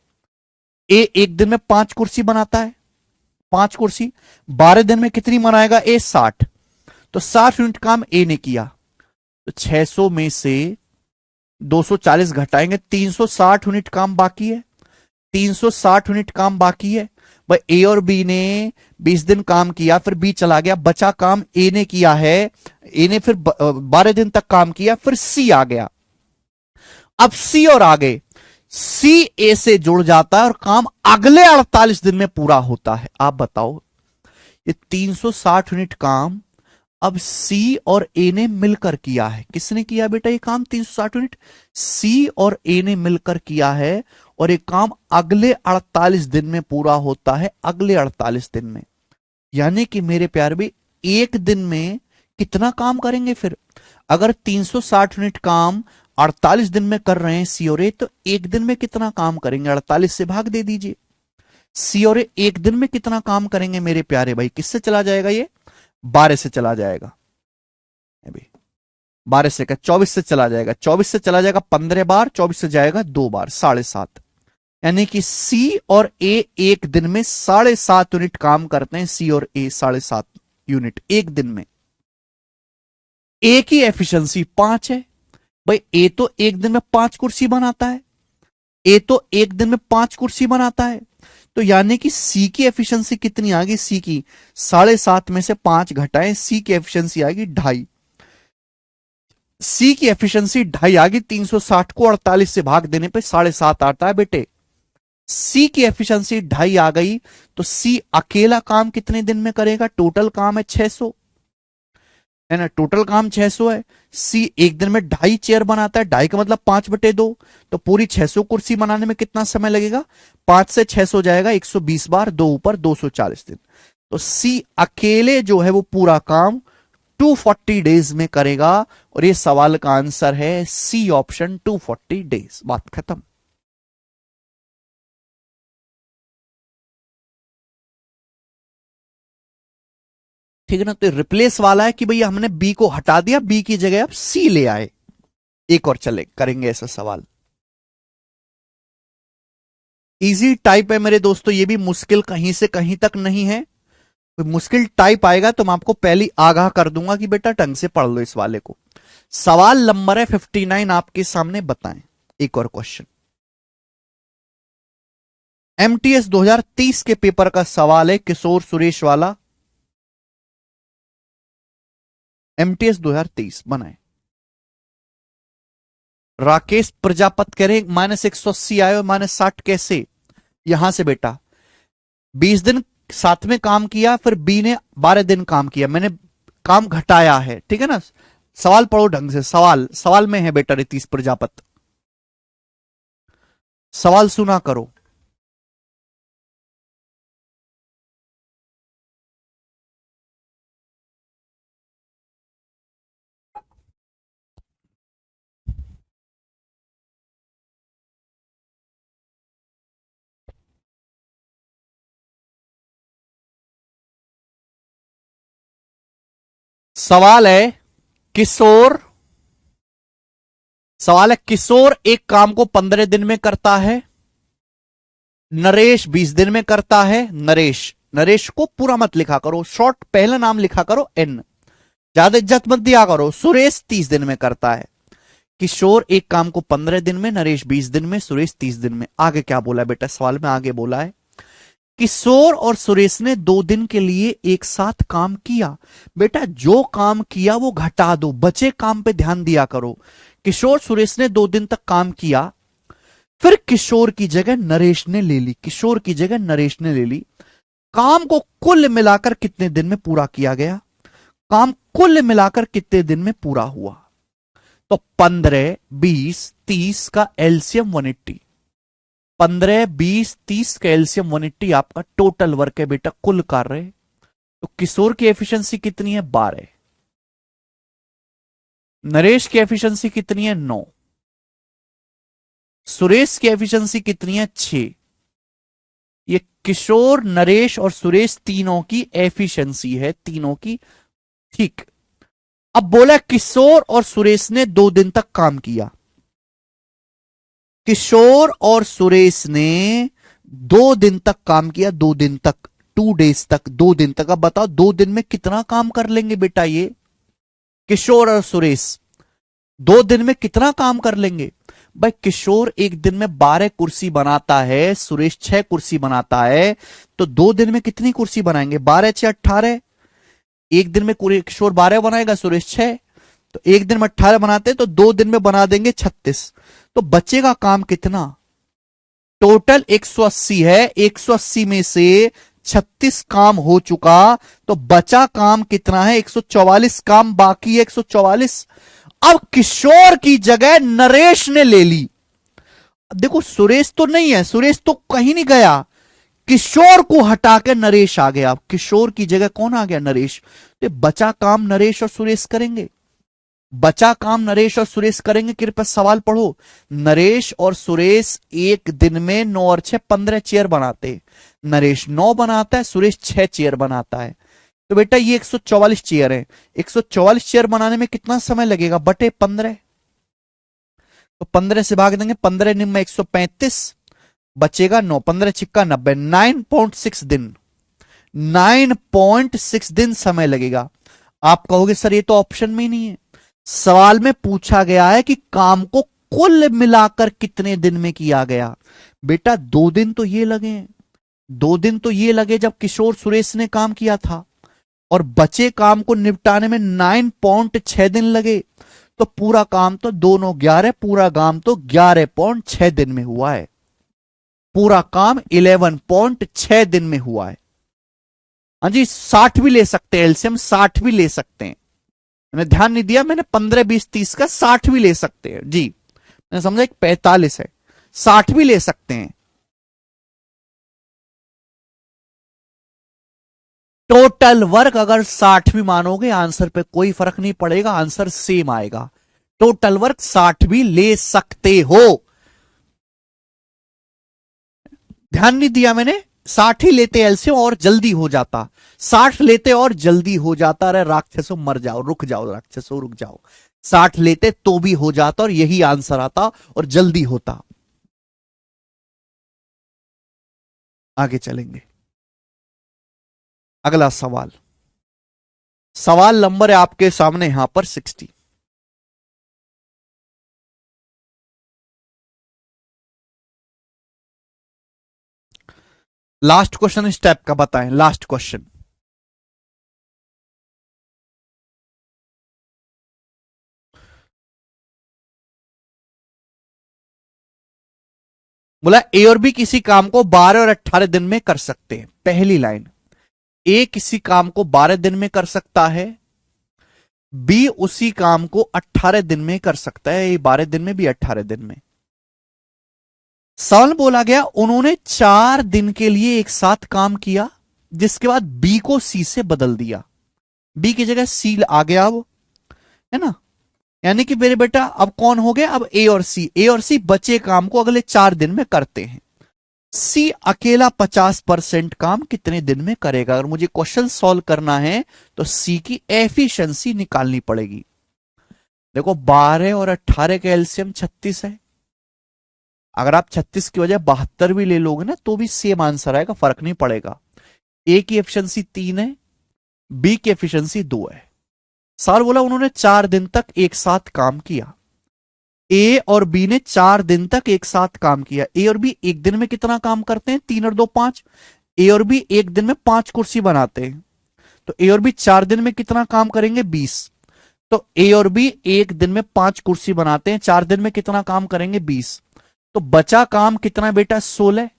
ए एक दिन में 5 कुर्सी बनाता है, 5 कुर्सी। 12 दिन में कितनी बनाएगा ए? 60। तो 60 यूनिट काम ए ने किया, तो 600 में से 240 घटाएंगे, 360 यूनिट काम बाकी है। 360 यूनिट काम बाकी है भाई। ए और बी ने 20 दिन काम किया, फिर बी चला गया, बचा काम ए ने किया है। ए ने फिर 12 दिन तक काम किया, फिर सी आ गया। अब सी और आगे सी ए से जुड़ जाता है और काम अगले 48 दिन में पूरा होता है। आप बताओ, ये 360 यूनिट काम अब सी और ए ने मिलकर किया है। किसने किया बेटा ये काम? 360 यूनिट सी और ए ने मिलकर किया है, और ये काम अगले 48 दिन में पूरा होता है, अगले 48 दिन में। यानी कि मेरे प्यारे भी एक दिन में कितना काम करेंगे फिर? अगर 360 यूनिट काम 48 दिन में कर रहे हैं सी और ए, तो एक दिन में कितना काम करेंगे? 48 से भाग दे दीजिए। सी और ए एक दिन में कितना काम करेंगे मेरे प्यारे भाई? किससे चला जाएगा ये? 12 से चला जाएगा। 12 से क्या 24 से चला जाएगा। 24 से चला जाएगा 15 बार, 24 से जाएगा 2 बार, 7.5। यानी कि सी और ए एक दिन में 7.5 यूनिट काम करते हैं। सी और ए 7.5 यूनिट एक दिन में। ए की एफिशिएंसी 5 है भाई। ए तो एक दिन में 5 कुर्सी बनाता है, ए तो एक दिन में 5 कुर्सी बनाता है। तो यानी कि सी की एफिशिएंसी कितनी आ गई? सी की 7.5 में से 5 घटाएं, सी की एफिशिएंसी आएगी 2.5। सी की एफिशिएंसी 2.5 आ गई। 360 को 48 से भाग देने पे 7.5 आता है बेटे। सी की एफिशिएंसी 2.5 आ गई, तो सी अकेला काम कितने दिन में करेगा? टोटल काम है 600, है ना? टोटल काम 600 है। सी एक दिन में 2.5 चेयर बनाता है, 2.5 का मतलब 5/2। तो पूरी 600 कुर्सी बनाने में कितना समय लगेगा? 5 से 600 जाएगा 120 बार, 2 ऊपर 240 दिन। तो सी अकेले जो है वो पूरा काम 240 डेज में करेगा, और ये सवाल का आंसर है सी ऑप्शन 240 डेज। बात खत्म। ठीक है ना? तो रिप्लेस वाला है कि भैया हमने बी को हटा दिया, बी की जगह अब सी ले आए। एक और चले करेंगे ऐसा सवाल। इजी टाइप है मेरे दोस्तों, ये भी मुश्किल कहीं से कहीं तक नहीं है। कोई मुश्किल टाइप आएगा तो मैं आपको पहले आगाह कर दूंगा कि बेटा ढंग से पढ़ लो इस वाले को। सवाल नंबर है 59 आपके सामने, बताएं। एक और क्वेश्चन एमटीएस 2030 के पेपर का सवाल है, किशोर सुरेश वाला। एमटीएस 2030 बनाए। राकेश प्रजापत कह रहे -180 आए और -60 कैसे? यहां से बेटा 20 दिन साथ में काम किया, फिर बी ने 12 दिन काम किया, मैंने काम घटाया है। ठीक है ना? सवाल पढ़ो ढंग से। सवाल में है बेटा रितीश प्रजापत, सवाल सुना करो। सवाल है किशोर, सवाल है किशोर एक काम को 15 दिन में करता है, नरेश 20 दिन में करता है। नरेश को पूरा मत लिखा करो, शॉर्ट पहला नाम लिखा करो एन, ज्यादा इज्जत मत दिया करो। सुरेश 30 दिन में करता है। किशोर एक काम को 15 दिन में, नरेश 20 दिन में, सुरेश 30 दिन में। आगे क्या बोला बेटा? सवाल में आगे बोला है किशोर और सुरेश ने 2 दिन के लिए एक साथ काम किया। बेटा जो काम किया वो घटा दो, बचे काम पे ध्यान दिया करो। किशोर सुरेश ने 2 दिन तक काम किया, फिर किशोर की जगह नरेश ने ले ली, किशोर की जगह नरेश ने ले ली। काम को कुल मिलाकर कितने दिन में पूरा किया गया? काम कुल मिलाकर कितने दिन में पूरा हुआ? तो 15, 20, 30 का एलसीएम 180। 15, 20, 30 का एलसीएम 180 आपका टोटल वर्क है बेटा, कुल कार्य। तो किशोर की एफिशिएंसी कितनी है? 12। नरेश की एफिशिएंसी कितनी है? 9। सुरेश की एफिशिएंसी कितनी है? 6। ये किशोर, नरेश और सुरेश तीनों की एफिशिएंसी है, तीनों की। ठीक। अब बोला किशोर और सुरेश ने 2 दिन तक काम किया। किशोर और सुरेश ने 2 दिन तक काम किया, 2 दिन तक, 2 डेज तक, 2 दिन तक। अब बताओ 2 दिन में कितना काम कर लेंगे बेटा ये किशोर और सुरेश? 2 दिन में कितना काम कर लेंगे भाई? किशोर एक दिन में 12 कुर्सी बनाता है, सुरेश 6 कुर्सी बनाता है, तो 2 दिन में कितनी कुर्सी बनाएंगे? 12 6 18। एक दिन में किशोर 12 बनाएगा, सुरेश 6, तो एक दिन में 18 बनाते, तो 2 दिन में बना देंगे 36। तो बचेगा काम कितना? टोटल 180 है, 180 में से 36 काम हो चुका, तो बचा काम कितना है? 144 काम बाकी है, 144। अब किशोर की जगह नरेश ने ले ली। देखो सुरेश तो नहीं है, सुरेश तो कहीं नहीं गया, किशोर को हटा के नरेश आ गया। किशोर की जगह कौन आ गया? नरेश। तो बचा काम नरेश और सुरेश करेंगे, बचा काम नरेश और सुरेश करेंगे। कृपया सवाल पढ़ो। नरेश और सुरेश एक दिन में 9 और 6 15 चेयर बनाते। नरेश 9 बनाता है, सुरेश 6 चेयर बनाता है। तो बेटा ये 144 चेयर है, 144 चेयर बनाने में कितना समय लगेगा? बटे 15। तो 15 से भाग देंगे, 15 निम्न 135, बचेगा 9, 15 छिक्का 90, 9.6 दिन, 9.6 दिन समय लगेगा। आप कहोगे सर ये तो ऑप्शन में ही नहीं है। सवाल में पूछा गया है कि काम को कुल मिलाकर कितने दिन में किया गया। बेटा 2 दिन तो ये लगे, 2 दिन तो ये लगे जब किशोर सुरेश ने काम किया था, और बचे काम को निपटाने में 9.6 दिन लगे। तो पूरा काम तो 2 9 11, पूरा काम तो 11.6 दिन में हुआ है। पूरा काम 11.6 दिन में हुआ है। हाँ जी, 60 भी ले सकते हैं, एलसीएम 60 भी ले सकते हैं। मैंने ध्यान नहीं दिया, मैंने 15 20 30 का 60 भी ले सकते हैं जी। मैंने समझा एक 45 है, 60 भी ले सकते हैं। टोटल वर्क अगर 60 भी मानोगे, आंसर पे कोई फर्क नहीं पड़ेगा, आंसर सेम आएगा। टोटल वर्क 60 भी ले सकते हो। ध्यान नहीं दिया मैंने, 60 ही लेते एलसीएम और जल्दी हो जाता, 60 लेते और जल्दी हो जाता। अरे राक्षसों मर जाओ, रुक जाओ राक्षसों, रुक जाओ। 60 लेते तो भी हो जाता और यही आंसर आता और जल्दी होता। आगे चलेंगे। अगला सवाल, सवाल नंबर है आपके सामने यहां पर 60। लास्ट क्वेश्चन इस टाइप का बताएं, लास्ट क्वेश्चन। बोला ए और बी किसी काम को 12 और 18 दिन में कर सकते हैं। पहली लाइन, ए किसी काम को 12 दिन में कर सकता है, बी उसी काम को 18 दिन में कर सकता है, ये 12 दिन में भी 18 दिन में। सवाल बोला गया उन्होंने 4 दिन के लिए एक साथ काम किया, जिसके बाद बी को सी से बदल दिया। बी की जगह सी आ गया अब, है ना। यानी कि मेरे बेटा अब कौन हो गया? अब ए और सी, ए और सी बचे काम को अगले 4 दिन में करते हैं। सी अकेला 50% काम कितने दिन में करेगा? अगर मुझे क्वेश्चन सॉल्व करना है तो सी की एफिशिएंसी निकालनी पड़ेगी। देखो 12 और 18 का एलसीएम 36 है। अगर आप 36 की वजह 72 भी ले लोगे ना तो भी सेम आंसर आएगा, फर्क नहीं पड़ेगा। ए की एफिशिएंसी 3 है, बी की एफिशिएंसी 2 है। सर बोला उन्होंने 4 दिन तक एक साथ काम किया। ए और बी ने 4 दिन तक एक साथ काम किया। ए और बी एक दिन में कितना काम करते हैं? 3 और 2 5। ए और बी एक दिन में 5 कुर्सी बनाते हैं, तो ए और बी 4 दिन में कितना काम करेंगे? 20। तो ए और बी एक दिन में 5 कुर्सी बनाते हैं, 4 दिन में कितना काम करेंगे? 20। तो बचा काम कितना बेटा? 16।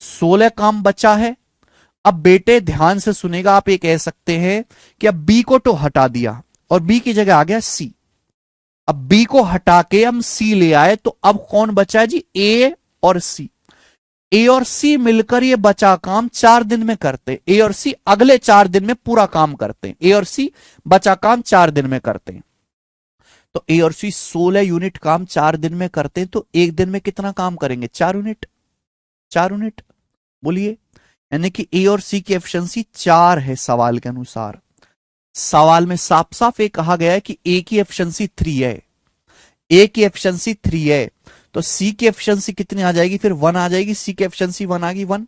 16 काम बचा है। अब बेटे ध्यान से सुनेगा, आप ये कह सकते हैं कि अब बी को तो हटा दिया और बी की जगह आ गया सी। अब बी को हटा के हम सी ले आए, तो अब कौन बचा है जी? ए और सी। ए और सी मिलकर ये बचा काम 4 दिन में करते। ए और सी अगले 4 दिन में पूरा काम करते हैं। ए और सी बचा काम 4 दिन में करते हैं। तो ए और सी 16 यूनिट काम 4 दिन में करते हैं, तो एक दिन में कितना काम करेंगे? 4 यूनिट। 4 यूनिट बोलिए, यानी कि ए और सी की एफिशिएंसी 4 है सवाल के अनुसार। सवाल में साफ साफ ये कहा गया है कि ए की एफिशिएंसी 3 है। ए की एफिशिएंसी 3 है, तो सी की एफिशिएंसी कितनी आ जाएगी? फिर 1 आ जाएगी। सी की एफिशिएंसी 1 आ गई, 1।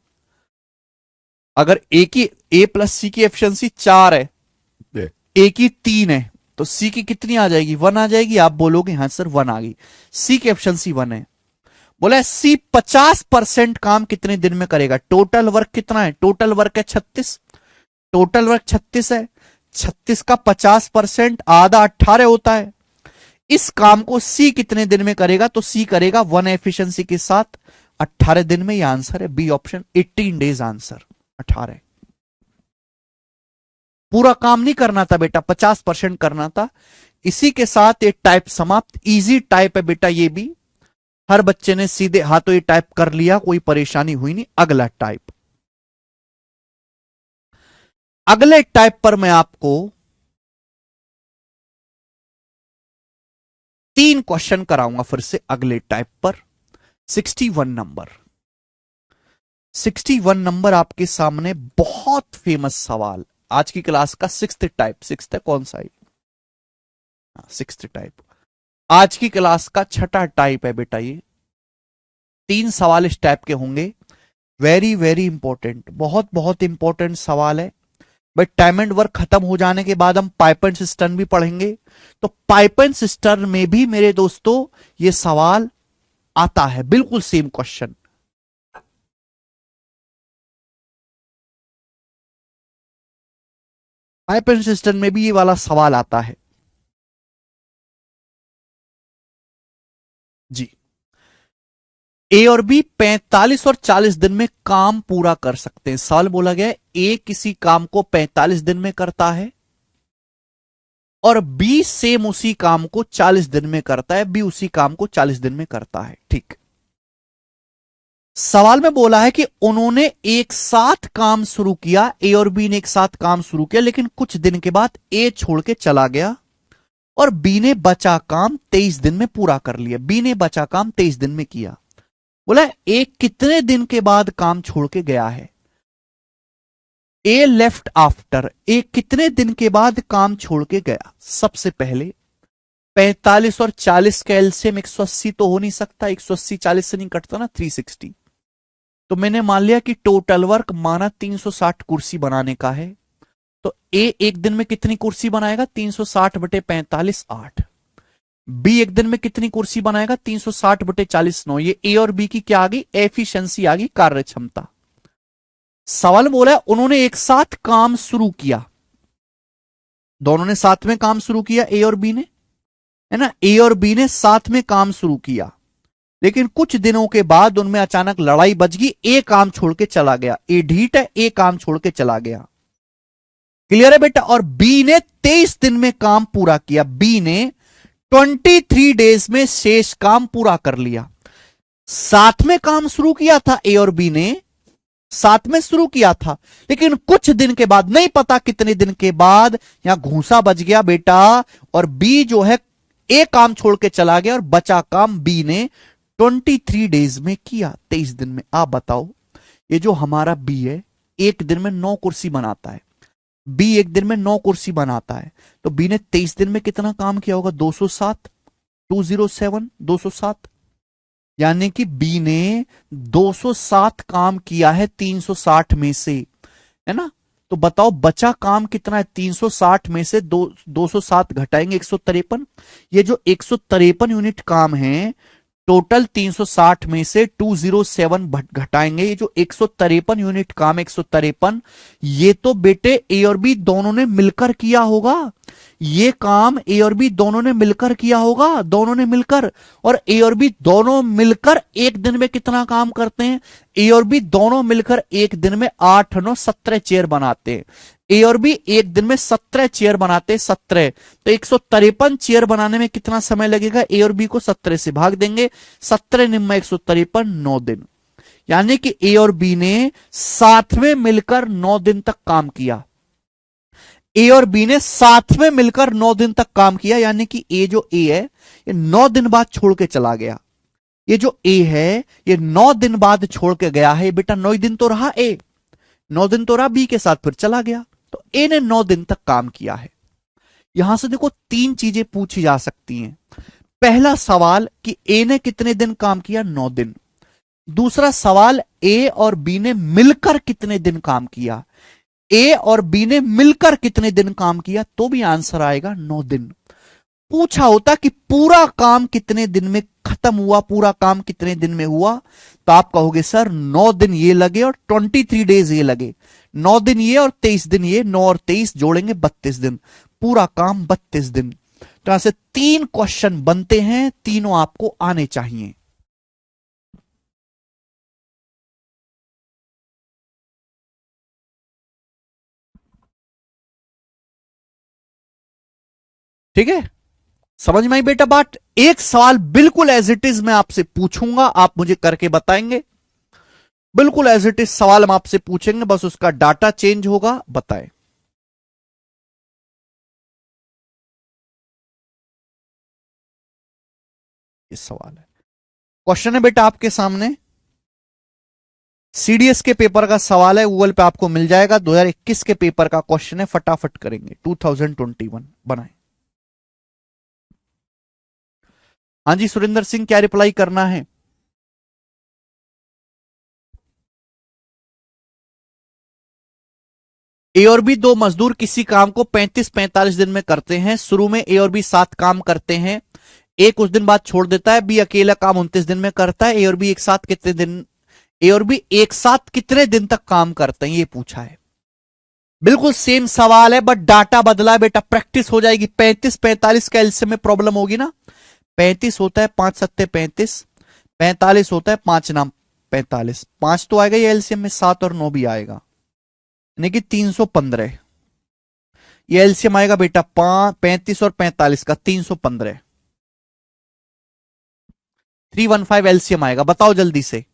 अगर ए प्लस सी की एफिशिएंसी 4 है, ए की 3 है, तो सी की कितनी आ जाएगी? 1 आ जाएगी। आप बोलोगे हाँ सर 1 आ गई। सी की एफिशिएंसी 1 है। बोला सी 50% काम कितने दिन में करेगा? टोटल वर्क कितना है? टोटल वर्क है 36। टोटल वर्क 36 है। 36 का 50% आधा 18 होता है। इस काम को सी कितने दिन में करेगा? तो सी करेगा 1 एफिशिएंसी के साथ 18 दिन में। यह आंसर है बी ऑप्शन, 18 डेज आंसर 18। पूरा काम नहीं करना था बेटा, 50% करना था। इसी के साथ ये टाइप समाप्त। इजी टाइप है बेटा ये भी, हर बच्चे ने सीधे हाथों ये टाइप कर लिया, कोई परेशानी हुई नहीं। अगला टाइप, अगले टाइप पर मैं आपको 3 क्वेश्चन कराऊंगा फिर से अगले टाइप पर। 61 नंबर, 61 नंबर आपके सामने बहुत फेमस सवाल, आज की क्लास का 6th टाइप। 6th है कौन सा है? 6th टाइप आज की क्लास का 6ठा टाइप है बेटा। ये 3 सवाल इस टाइप के होंगे। वेरी वेरी इंपॉर्टेंट, बहुत बहुत इंपॉर्टेंट सवाल है। बट टाइम एंड वर्क खत्म हो जाने के बाद हम पाइप एंड सिस्टम भी पढ़ेंगे, तो पाइप एंड सिस्टम में भी मेरे दोस्तों ये सवाल आता है, बिल्कुल same question. Pipe and system में भी ये वाला सवाल आता है जी। ए और बी 45 और 40 दिन में काम पूरा कर सकते हैं। सवाल बोला गया है ए किसी काम को 45 दिन में करता है और बी सेम उसी काम को 40 दिन में करता है। बी उसी काम को 40 दिन में करता है, ठीक। सवाल में बोला है कि उन्होंने एक साथ काम शुरू किया, ए और बी ने एक साथ काम शुरू किया, लेकिन कुछ दिन के बाद ए छोड़ के चला गया और बी ने बचा काम 23 दिन में पूरा कर लिया। बी ने बचा काम 23 दिन में किया। बोला ए कितने दिन के बाद काम छोड़ के गया है? ए लेफ्ट आफ्टर, ए कितने दिन के बाद काम छोड़ के गया? सबसे पहले 45 और 40 का एलसीएम 180 तो हो नहीं सकता, 180 40 से नहीं कटता ना, 360। तो मैंने मान लिया कि टोटल वर्क माना 360 कुर्सी बनाने का है। तो ए एक दिन में कितनी कुर्सी बनाएगा? 360 बटे 45 8। बी एक दिन में कितनी कुर्सी बनाएगा? 360 बटे 40 9। ये ए और बी की क्या आ गई? एफिशिएंसी आ गई, कार्य क्षमता। सवाल बोला है उन्होंने एक साथ काम शुरू किया, दोनों ने साथ में काम शुरू किया, ए और बी ने, है ना। ए और बी ने साथ में काम शुरू किया, लेकिन कुछ दिनों के बाद उनमें अचानक लड़ाई बच गई, ए काम छोड़ के चला गया। ए ढीठ है, ए काम छोड़ के चला गया। क्लियर है बेटा। और बी ने 23 दिन में काम पूरा किया। बी ने 23 डेज में शेष काम पूरा कर लिया। साथ में काम शुरू किया था, ए और बी ने साथ में शुरू किया था, लेकिन कुछ दिन के बाद, नहीं पता कितने दिन के बाद, यहां घूसा बच गया बेटा, और बी जो है ए काम छोड़ के चला गया और बचा काम बी ने 23 डेज में किया, 23 दिन में। आप बताओ, ये जो हमारा बी है एक दिन में 9 कुर्सी बनाता है, बी एक दिन में 9 कुर्सी बनाता है, तो बी ने 23 दिन में कितना काम किया होगा? 207, 207, 207। यानी कि बी ने 207 काम किया है 360 में से, है ना। तो बताओ बचा काम कितना है? 360 में से 207 घटाएंगे 153। ये जो 153 यूनिट काम है, टोटल 360 में से 207 घटाएंगे। ये जो 153 यूनिट काम, 153, ये तो बेटे ए और बी दोनों ने मिलकर किया होगा। ये काम ए और बी दोनों ने मिलकर किया होगा, दोनों ने मिलकर। और ए और बी दोनों मिलकर एक दिन में कितना काम करते हैं? ए और बी दोनों मिलकर एक दिन में 8 9 17 चेयर बनाते हैं। ए और बी एक दिन में 17 चेयर बनाते, 17। तो 153 चेयर बनाने में कितना समय लगेगा? ए और बी को 17 से भाग देंगे, 17 निम्मा 153, 9 दिन। यानी कि ए और बी ने साथ में मिलकर 9 दिन तक काम किया। ए और बी ने साथ में मिलकर 9 दिन तक काम किया, यानी कि ए जो ए है ये 9 दिन बाद छोड़ के चला गया। ये जो ए है ये 9 दिन बाद छोड़ के गया है। बेटा 9 दिन तो रहा ए, 9 दिन तो रहा बी के साथ, फिर चला गया। तो ए ने 9 दिन तक काम किया है। यहां से देखो 3 चीजें पूछी जा सकती हैं। पहला सवाल कि ए ने कितने दिन काम किया? 9 दिन। दूसरा सवाल, ए और बी ने मिलकर कितने दिन काम किया? ए और बी ने मिलकर कितने दिन काम किया? तो भी आंसर आएगा 9 दिन। पूछा होता कि पूरा काम कितने दिन में खत्म हुआ, पूरा काम कितने दिन में हुआ, तो आप कहोगे सर 9 दिन ये लगे और 23 डेज ये लगे। 9 दिन ये और 23 दिन ये, 9 और 23 जोड़ेंगे 32 दिन, पूरा काम 32 दिन। तो यहां से 3 क्वेश्चन बनते हैं, तीनों आपको आने चाहिए। ठीक है, समझ में आई बेटा बात? एक सवाल बिल्कुल एज इट इज मैं आपसे पूछूंगा, आप मुझे करके बताएंगे। बिल्कुल एज इट इज सवाल हम आपसे पूछेंगे, बस उसका डाटा चेंज होगा। बताएं। ये सवाल है, क्वेश्चन है बेटा आपके सामने। सीडीएस के पेपर का सवाल है, गूगल पे आपको मिल जाएगा। 2021 के पेपर का क्वेश्चन है, फटाफट करेंगे। 2021 बनाए। हाँ जी सुरेंद्र सिंह, क्या रिप्लाई करना है? ए और बी दो मजदूर किसी काम को 35-45 दिन में करते हैं। शुरू में ए और बी 7 काम करते हैं, ए कुछ दिन बाद छोड़ देता है, बी अकेला काम 29 दिन में करता है। ए और बी एक साथ कितने दिन, ए और बी एक साथ कितने दिन तक काम करते हैं, ये पूछा है। बिल्कुल सेम सवाल है, बट डाटा बदला है बेटा, प्रैक्टिस हो जाएगी। 35-45 का एलसीएम में प्रॉब्लम होगी ना। 35 होता है 5 सत्ते 35, 45 होता है 5 नाम 45, 5 तो आएगा ये एलसीएम में, 7 और 9 भी आएगा, यानी कि 315। ये एलसीएम आएगा बेटा 35 और 45 का 315, 315 एलसीएम आएगा। बताओ जल्दी से।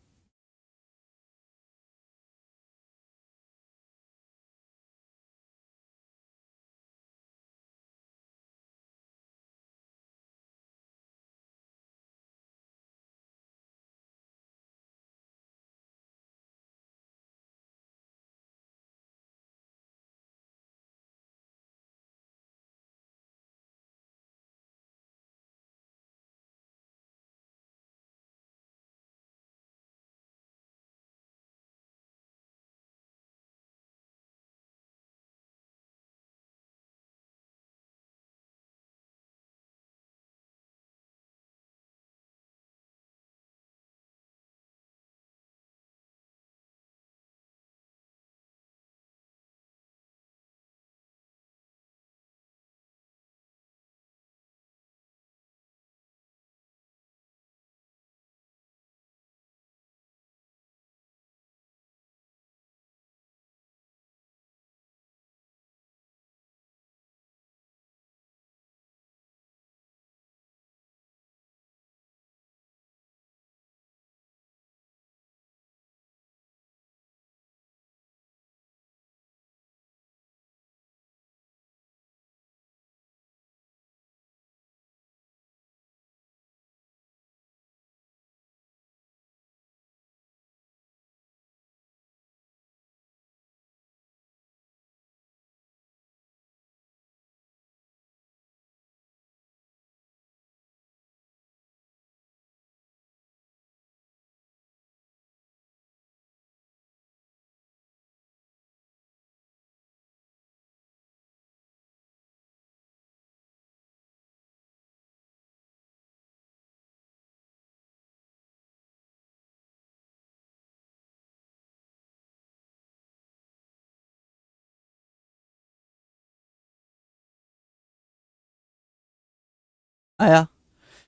आया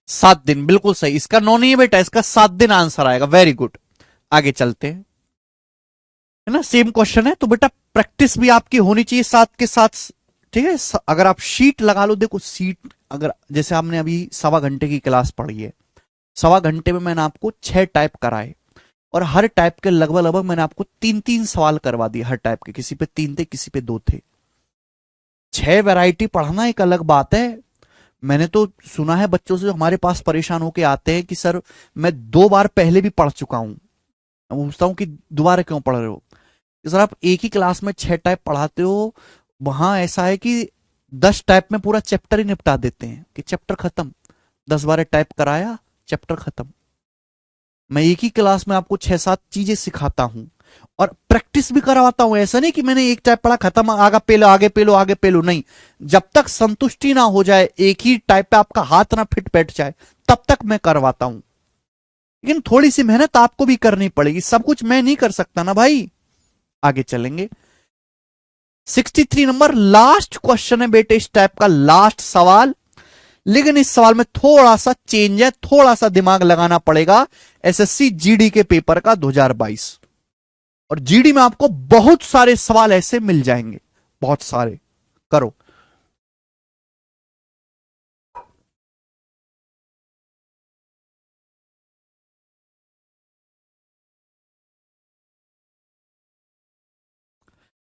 7 दिन, बिल्कुल सही। इसका 9 नहीं है बेटा, इसका 7 दिन आंसर आएगा। वेरी गुड, आगे चलते हैं, है ना, सेम क्वेश्चन है। तो बेटा प्रैक्टिस भी आपकी होनी चाहिए साथ के साथ, ठीक है। अगर आप शीट लगा लो, देखो सीट, अगर जैसे आपने अभी 1.25 घंटे की क्लास पढ़ी है, 1.25 घंटे में मैंने आपको 6 टाइप कराए, और हर टाइप के लगभग लगभग मैंने आपको 3-3 सवाल करवा दिए हर टाइप के। किसी पे 3 थे, किसी पे 2 थे। 6 वैरायटी पढ़ना एक अलग बात है। मैंने तो सुना है बच्चों से जो हमारे पास परेशान होके आते हैं कि सर मैं 2 बार पहले भी पढ़ चुका हूं। मैं पूछता हूं कि दोबारा क्यों पढ़ रहे हो? सर आप एक ही क्लास में 6 टाइप पढ़ाते हो, वहां ऐसा है कि 10 टाइप में पूरा चैप्टर ही निपटा देते हैं कि चैप्टर खत्म, 10-12 टाइप कराया, चैप्टर खत्म। मैं एक ही क्लास में आपको 6-7 चीजें सिखाता हूं और प्रैक्टिस भी करवाता हूं। ऐसा नहीं कि मैंने एक टाइप पढ़ा खत्म, आगे पेलो आगे पेलो आगे पेलो, नहीं। जब तक संतुष्टि ना हो जाए, एक ही टाइप पे आपका हाथ ना फिट बैठ जाए, तब तक मैं करवाता हूं। लेकिन थोड़ी सी मेहनत आपको भी करनी पड़ेगी, सब कुछ मैं नहीं कर सकता ना भाई। आगे चलेंगे, 63 नंबर लास्ट क्वेश्चन है बेटे, इस टाइप का लास्ट सवाल। लेकिन इस सवाल में थोड़ा सा चेंज है, थोड़ा सा दिमाग लगाना पड़ेगा। एसएससी जीडी के पेपर का 2022, और जीडी में आपको बहुत सारे सवाल ऐसे मिल जाएंगे, बहुत सारे। करो,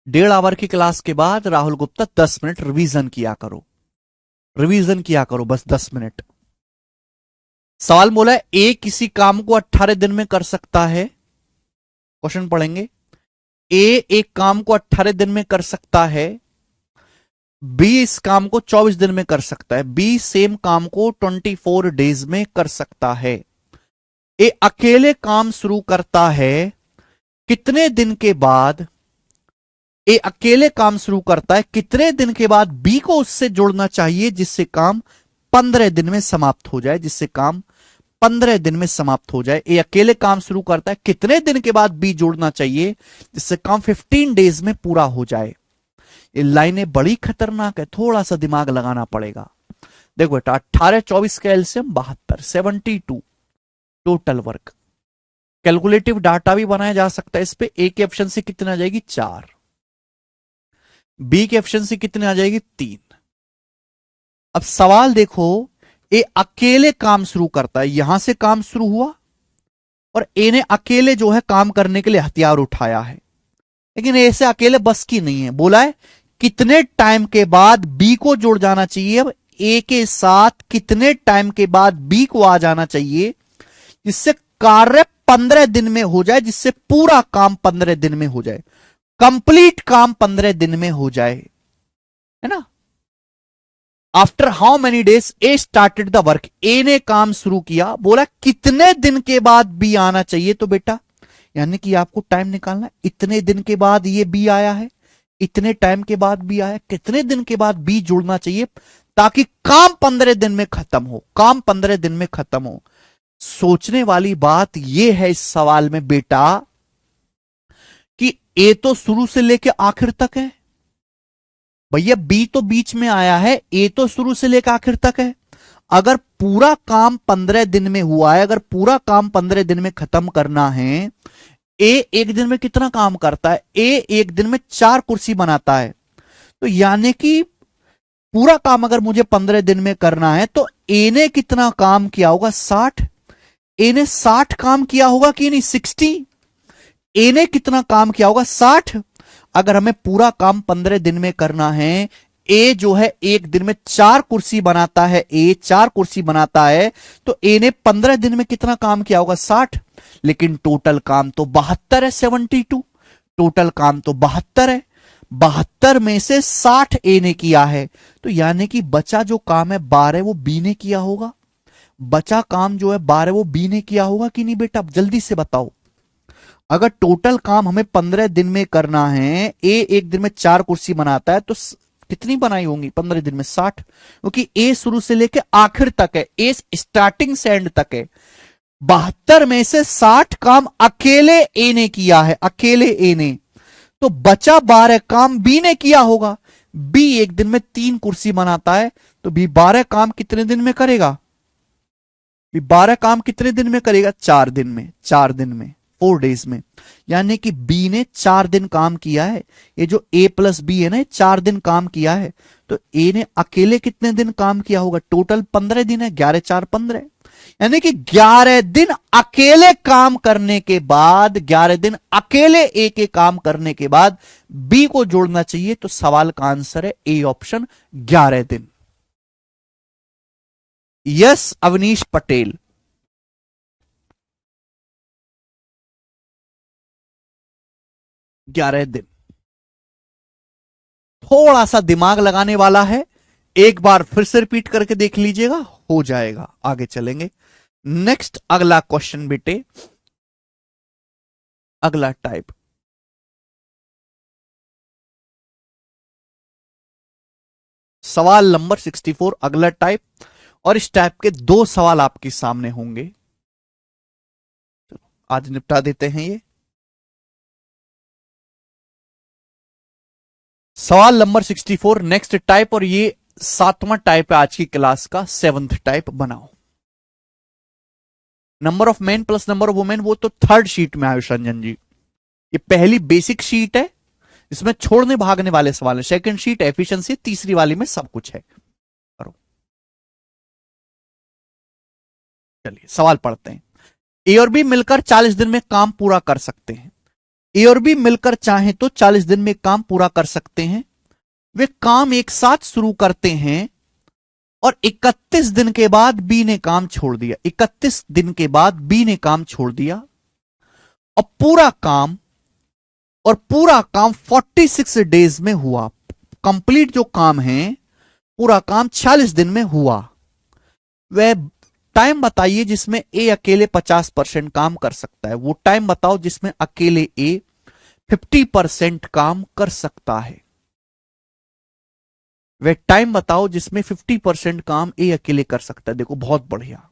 डेढ़ आवर की क्लास के बाद राहुल गुप्ता 10 मिनट रिवीजन किया करो, रिवीजन किया करो बस 10 मिनट। सवाल बोला है ए किसी काम को 18 दिन में कर सकता है। क्वेश्चन पढ़ेंगे, ए एक काम को 18 दिन में कर सकता है, बी इस काम को 24 दिन में कर सकता है, बी सेम काम को 24 डेज में कर सकता है। ए अकेले काम शुरू करता है, कितने दिन के बाद, ए अकेले काम शुरू करता है, कितने दिन के बाद बी को उससे जोड़ना चाहिए जिससे काम 15 दिन में समाप्त हो जाए, जिससे काम 15 दिन में समाप्त हो जाए। ए अकेले काम शुरू करता है, कितने दिन के बाद बी जोड़ना चाहिए जिससे काम 15 डेज में पूरा हो जाए। ये लाइनें बड़ी खतरनाक है, थोड़ा सा दिमाग लगाना पड़ेगा। देखो बेटा 18-24 का LCM 72, 72 total work. Calculative data भी बनाया जा सकता है इस पे। ए की एफिशिएंसी कितनी आ जाएगी 4, बी की एफिशिएंसी कितनी आ जाएगी 3। अब सवाल देखो, ए अकेले काम शुरू करता है, यहां से काम शुरू हुआ और ए ने अकेले जो है काम करने के लिए हथियार उठाया है, लेकिन ए से अकेले बस की नहीं है। बोला है कितने टाइम के बाद बी को जुड़ जाना चाहिए। अब ए के साथ कितने टाइम के बाद बी को आ जाना चाहिए जिससे कार्य 15 दिन में हो जाए, जिससे पूरा काम 15 दिन में हो जाए, कंप्लीट काम 15 दिन में हो जाए, है ना। After how many days A started the work, A ने काम शुरू किया, बोला कितने दिन के बाद बी आना चाहिए। तो बेटा यानी कि आपको टाइम निकालना है, इतने दिन के बाद ये बी आया है, इतने टाइम के बाद बी आया, कितने दिन के बाद बी जुड़ना चाहिए ताकि काम 15 दिन में खत्म हो, काम 15 दिन में खत्म हो। सोचने वाली बात यह है इस सवाल में बेटा कि ए तो शुरू से लेकर आखिर तक है, भैया बी तो बीच में आया है, ए तो शुरू से लेकर आखिर तक है। अगर पूरा काम 15 दिन में हुआ है, अगर पूरा काम 15 दिन में खत्म करना है, ए एक दिन में कितना काम करता है, ए एक दिन में 4 कुर्सी बनाता है, तो यानी कि पूरा काम अगर मुझे 15 दिन में करना है तो ए ने कितना काम किया होगा 60। ए ने 60 काम किया होगा कि नहीं 60। ए ने कितना काम किया होगा 60। अगर हमें पूरा काम 15 दिन में करना है, ए जो है एक दिन में 4 कुर्सी बनाता है, ए 4 कुर्सी बनाता है, तो ए ने 15 दिन में कितना काम किया होगा 60। लेकिन टोटल काम तो 72 है, 72 टोटल काम तो 72 है, 72 में से 60 ए ने किया है, तो यानी कि बचा जो काम है 12 वो बी ने किया होगा। बचा काम जो है 12 वो बी ने किया होगा कि नहीं बेटा, जल्दी से बताओ। अगर टोटल काम हमें 15 दिन में करना है, ए एक दिन में 4 कुर्सी बनाता है, तो कितनी बनाई होंगी 15 दिन में 60, क्योंकि ए शुरू से लेकर आखिर तक है, ए स्टार्टिंग से एंड तक है। 72 में से 60 काम अकेले ए ने किया है, अकेले ए ने, तो बचा 12 काम बी ने किया होगा। बी एक दिन में 3 कुर्सी बनाता है, तो बी 12 काम कितने दिन में करेगा? बी 12 काम कितने दिन में करेगा? 4 दिन में, 4 दिन में, 4 डेज में। यानी कि बी ने 4 दिन काम किया है। ये जो ए प्लस बी है ना, 4 दिन काम किया है। तो ए ने अकेले कितने दिन काम किया होगा? टोटल 15 दिन है, 11 4 15। यानी कि 11 दिन अकेले काम करने के बाद, 11 दिन अकेले ए के काम करने के बाद बी को जोड़ना चाहिए। तो सवाल का आंसर है ए ऑप्शन, 11 दिन। यस अवनीश पटेल। ग्यारह दिन। थोड़ा सा दिमाग लगाने वाला है, एक बार फिर से रिपीट करके देख लीजिएगा, हो जाएगा। आगे चलेंगे। नेक्स्ट अगला क्वेश्चन बेटे, अगला टाइप। सवाल नंबर 64, अगला टाइप। और इस टाइप के 2 सवाल आपके सामने होंगे। आज निपटा देते हैं ये। सवाल नंबर 64 नेक्स्ट टाइप, और ये 7वां टाइप है आज की क्लास का, 7th टाइप बनाओ। Number of man plus number of women, वो तो 3rd शीट में आयुष रंजन जी। ये पहली बेसिक शीट है, इसमें छोड़ने भागने वाले सवाल है। 2nd शीट एफिशिएंसी, तीसरी वाली में सब कुछ है। करो, चलिए सवाल पढ़ते हैं। ए और बी मिलकर 40 दिन में काम पूरा कर सकते हैं। ए और बी मिलकर चाहें तो 40 दिन में काम पूरा कर सकते हैं। वे काम एक साथ शुरू करते हैं और 31 दिन के बाद बी ने काम छोड़ दिया। 31 दिन के बाद बी ने काम छोड़ दिया और पूरा काम 46 डेज में हुआ। कंप्लीट जो काम है, पूरा काम 46 दिन में हुआ। वह टाइम बताइए जिसमें ए अकेले 50% काम कर सकता है। वो टाइम बताओ जिसमें अकेले ए 50% काम कर सकता है। वह टाइम बताओ जिसमें 50% काम ए अकेले कर सकता है। देखो बहुत बढ़िया।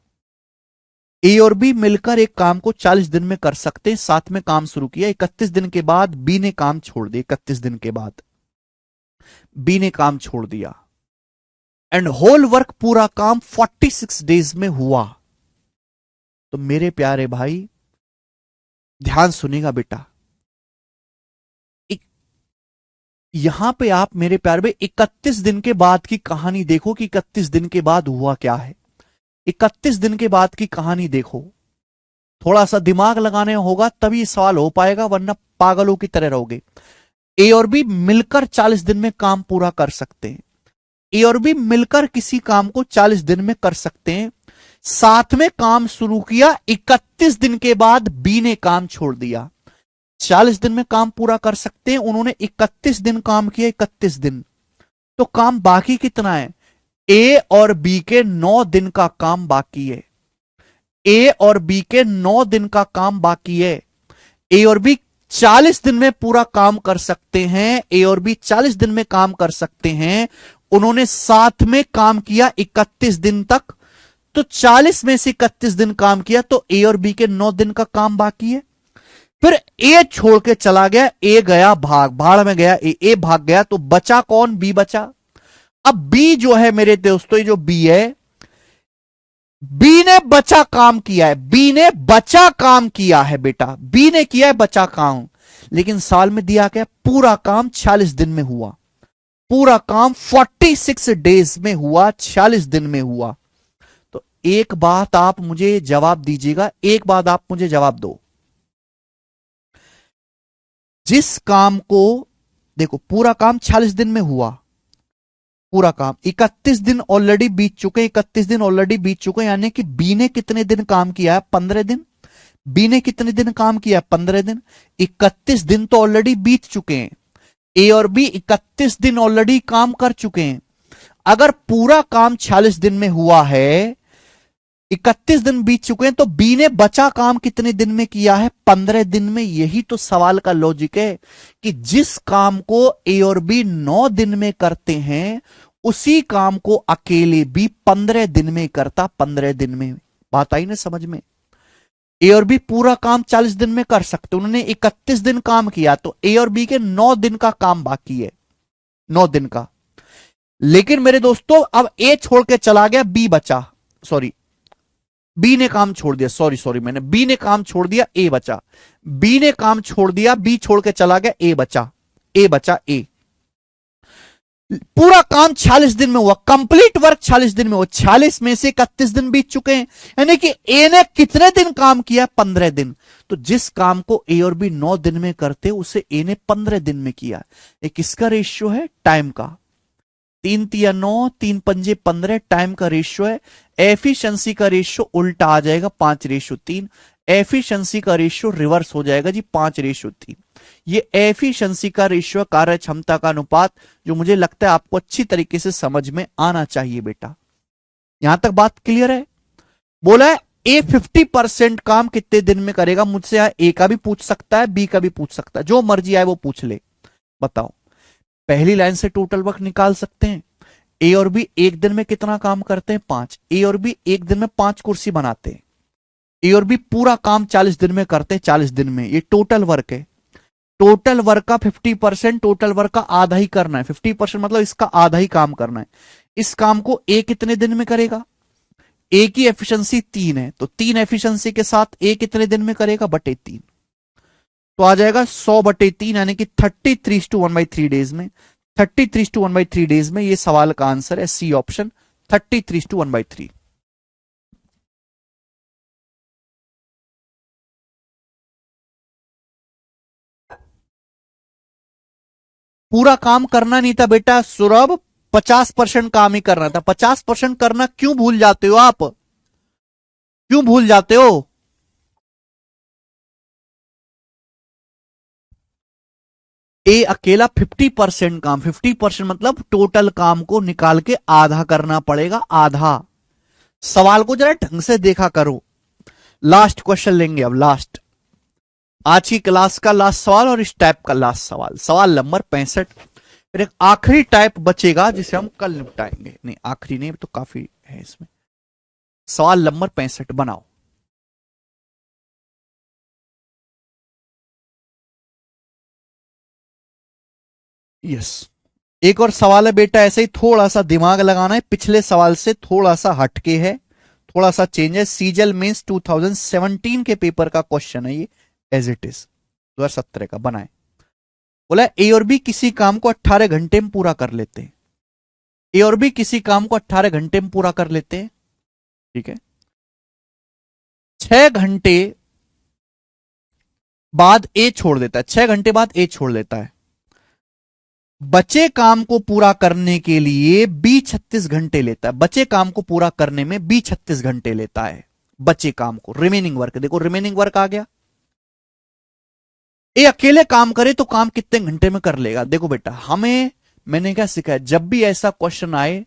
ए और बी मिलकर एक काम को 40 दिन में कर सकते हैं, साथ में काम शुरू किया। 31 दिन के बाद बी ने काम छोड़ दिया। 31 दिन के बाद बी ने काम छोड़ दिया एंड होल वर्क, पूरा काम 46 डेज में हुआ। तो मेरे प्यारे भाई ध्यान सुनिएगा बेटा, यहां पे आप मेरे प्यारे भाई 31 दिन के बाद की कहानी देखो कि 31 दिन के बाद हुआ क्या है। 31 दिन के बाद की कहानी देखो, थोड़ा सा दिमाग लगाने होगा तभी सवाल हो पाएगा, वरना पागलों की तरह रहोगे। ए और बी मिलकर 40 दिन में काम पूरा कर सकते हैं। ए और बी मिलकर किसी काम को 40 दिन में कर सकते हैं, साथ में काम शुरू किया। 31 दिन के बाद बी ने काम छोड़ दिया। 40 दिन में काम पूरा कर सकते हैं, उन्होंने 31 दिन काम किया। 31 दिन, तो काम बाकी कितना है? ए और बी के 9 दिन का काम बाकी है। ए और बी के 9 दिन का काम बाकी है। ए और बी 40 दिन में पूरा काम कर सकते हैं। ए और बी 40 दिन में काम कर सकते हैं, उन्होंने साथ में काम किया 31 दिन तक। तो 40 में से 31 दिन काम किया, तो ए और बी के 9 दिन का काम बाकी है। फिर ए छोड़ के चला गया, ए गया भाड़ में गया, ए भाग गया, तो बचा कौन? बी बचा। अब बी जो है मेरे दोस्तों, ये जो बी है, बी ने बचा काम किया है। बी ने बचा काम किया है बेटा, बी ने किया है बचा काम। लेकिन साल में दिया क्या? पूरा काम 46 दिन में हुआ। पूरा काम 46 डेज में हुआ, 46 दिन में हुआ। तो एक बात आप मुझे जवाब दीजिएगा, एक बात आप मुझे जवाब दो। जिस काम को देखो, पूरा काम 46 दिन में हुआ, पूरा काम 31 दिन ऑलरेडी बीत चुके। 31 दिन ऑलरेडी बीत चुके, यानी कि बी ने कितने दिन काम किया है? 15 दिन। बी ने कितने दिन काम किया? 15 दिन। 31 दिन तो ऑलरेडी बीत चुके हैं। ए और बी 31 दिन ऑलरेडी काम कर चुके हैं। अगर पूरा काम 46 दिन में हुआ है, 31 दिन बीत चुके हैं, तो बी ने बचा काम कितने दिन में किया है? 15 दिन में। यही तो सवाल का लॉजिक है कि जिस काम को ए और बी 9 दिन में करते हैं, उसी काम को अकेले बी 15 दिन में करता। 15 दिन में। बात आई ना समझ में? ए और बी पूरा काम 40 दिन में कर सकते, उन्होंने 31 दिन काम किया, तो ए और बी के 9 दिन का काम बाकी है। 9 दिन का। लेकिन मेरे दोस्तों अब ए छोड़ के चला गया, बी बचा, सॉरी बी ने काम छोड़ दिया, सॉरी मैंने बी ने काम छोड़ दिया, ए बचा, बी ने काम छोड़ दिया, बी छोड़ के चला गया, ए बचा, ए पूरा काम 46 दिन में हुआ, कंप्लीट वर्क 46 दिन में हुआ, 46 में से 31 दिन बीत चुके हैं, यानी कि ए ने कितने दिन काम किया, 15 दिन। तो जिस काम को ए और बी 9 दिन में करते उसे ए ने 15 दिन में किया। ये किसका रेशियो है, टाइम का। 3 तिया 9, 3 पंजे 15 टाइम का रेशियो है। एफिशिएंसी का रेशियो उल्टा आ जाएगा, 5:3। एफिशिएंसी का रेशियो रिवर्स हो जाएगा जी, 5:3। ये एफिशिएंसी का रेशियो, कार्य क्षमता का अनुपात, जो मुझे लगता है आपको अच्छी तरीके से समझ में आना चाहिए बेटा। यहां तक बात क्लियर है। बोला है ए 50% काम कितने दिन में करेगा, मुझसे ए का भी पूछ सकता है, बी का भी पूछ सकता है, जो मर्जी आए वो पूछ ले। बताओ, पहली लाइन से टोटल वर्क निकाल सकते हैं। ए और बी एक दिन में कितना काम करते हैं, 5। ए और बी एक दिन में 5 कुर्सी बनाते हैं। ए और बी पूरा काम 40 दिन में करते हैं, 40 दिन में। ये टोटल वर्क है। टोटल वर्क का 50%, टोटल वर्क का आधा ही करना है। 50% मतलब इसका आधा ही काम करना है। इस काम को ए कितने दिन में करेगा, ए की एफिशिएंसी 3 है, तो 3 एफिशिएंसी के साथ ए कितने दिन में करेगा, बटे 3। तो आ जाएगा 100/3, यानी कि 33:1/3 डेज में। 33:1/3 डेज में ये सवाल का आंसर है सी ऑप्शन, 33:1/3। पूरा काम करना नहीं था बेटा सौरभ, 50% काम ही करना था। 50% करना क्यों भूल जाते हो आप, क्यों भूल जाते हो? ए अकेला 50% काम, 50% मतलब टोटल काम को निकाल के आधा करना पड़ेगा, आधा। सवाल को जरा ढंग से देखा करो। लास्ट क्वेश्चन लेंगे अब, लास्ट, आज की क्लास का लास्ट सवाल और इस टाइप का लास्ट सवाल, सवाल नंबर 65। फिर एक आखिरी टाइप बचेगा जिसे हम कल निपटाएंगे। नहीं आखिरी नहीं, तो काफी है इसमें। सवाल नंबर 65 बनाओ। यस, एक और सवाल है बेटा, ऐसे ही थोड़ा सा दिमाग लगाना है, पिछले सवाल से थोड़ा सा हटके है, थोड़ा सा चेंज है। सीजल मीन्स 2017 के पेपर का क्वेश्चन है ये, एज इट इज 2017 का बनाए। बोला ए और बी किसी काम को 18 घंटे में पूरा कर लेते हैं। ए और बी किसी काम को 18 घंटे में पूरा कर लेते हैं, ठीक है। 6 घंटे बाद ए छोड़ देता है, 6 घंटे बाद ए छोड़ देता है। बचे काम को पूरा करने के लिए बी 36 घंटे लेता है। बचे काम को पूरा करने में बी 36 घंटे लेता है, बचे काम को, रिमेनिंग वर्क। देखो रिमेनिंग वर्क आ गया। ए अकेले काम करे तो काम कितने घंटे में कर लेगा। देखो बेटा, हमें, मैंने क्या सिखाया, जब भी ऐसा क्वेश्चन आए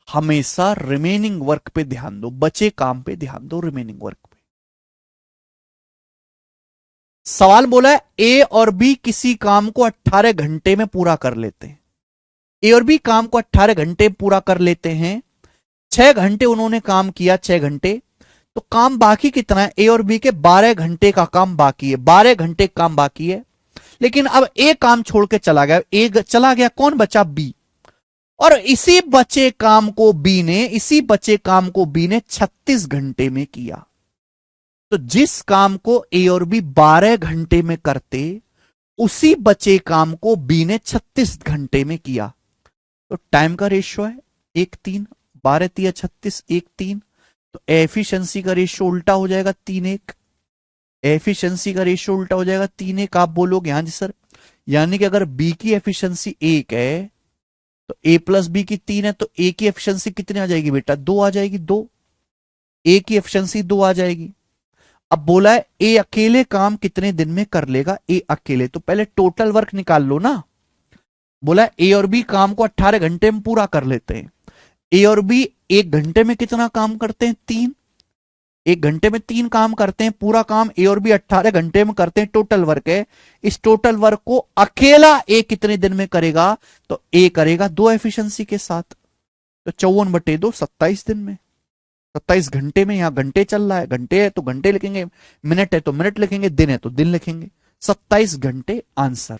हमेशा रिमेनिंग वर्क पे ध्यान दो, बचे काम पे ध्यान दो, रिमेनिंग वर्क पे। सवाल बोला है ए और बी किसी काम को 18 घंटे में पूरा कर लेते हैं। ए और बी काम को 18 घंटे पूरा कर लेते हैं। 6 घंटे उन्होंने काम किया, 6 घंटे, तो काम बाकी कितना है, ए और बी के 12 घंटे का काम बाकी है, 12 घंटे काम बाकी है। लेकिन अब ए काम छोड़ के चला गया, ए चला गया, कौन बचा, बी। और इसी बचे काम को बी ने, इसी बचे काम को बी ने 36 घंटे में किया। तो जिस काम को ए और बी 12 घंटे में करते, उसी बचे काम को बी ने 36 घंटे में किया। तो टाइम का रेशियो है 1:3, 12 तिया 36, 1:3। तो एफिशिएंसी का रेशियो उल्टा हो जाएगा 3:1। एफिशिएंसी का रेशियो उल्टा हो जाएगा 3:1। आप बोलोगे हाँ जी सर, यानी कि अगर बी की एफिशिएंसी 1 है तो ए प्लस बी की 3 है, तो ए की एफिशिएंसी कितनी आ जाएगी बेटा, 2 आ जाएगी, 2। ए की एफिशिएंसी 2 आ जाएगी। अब बोला है ए अकेले काम कितने दिन में कर लेगा, ए अकेले, तो पहले टोटल वर्क निकाल लो ना। बोला है ए और बी काम को 18 घंटे में पूरा कर लेते हैं। ए और बी 1 घंटे में कितना काम करते हैं, 3। 1 घंटे में 3 काम करते हैं, पूरा काम ए और बी 18 घंटे में करते हैं, टोटल वर्क है। इस टोटल वर्क को अकेला ए कितने दिन में करेगा, तो ए करेगा 2 एफिशिएंसी के साथ, तो 54/2 27 दिन में, 27 घंटे में। यहां घंटे चल रहा है, घंटे है तो घंटे लिखेंगे, मिनट है तो मिनट लिखेंगे, दिन है तो दिन लिखेंगे। 27 घंटे आंसर।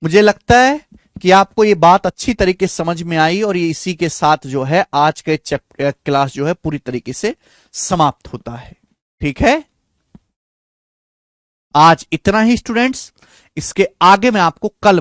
मुझे लगता है कि आपको ये बात अच्छी तरीके से समझ में आई और ये इसी के साथ जो है आज के क्लास जो है पूरी तरीके से समाप्त होता है। ठीक है, आज इतना ही स्टूडेंट्स। इसके आगे मैं आपको कल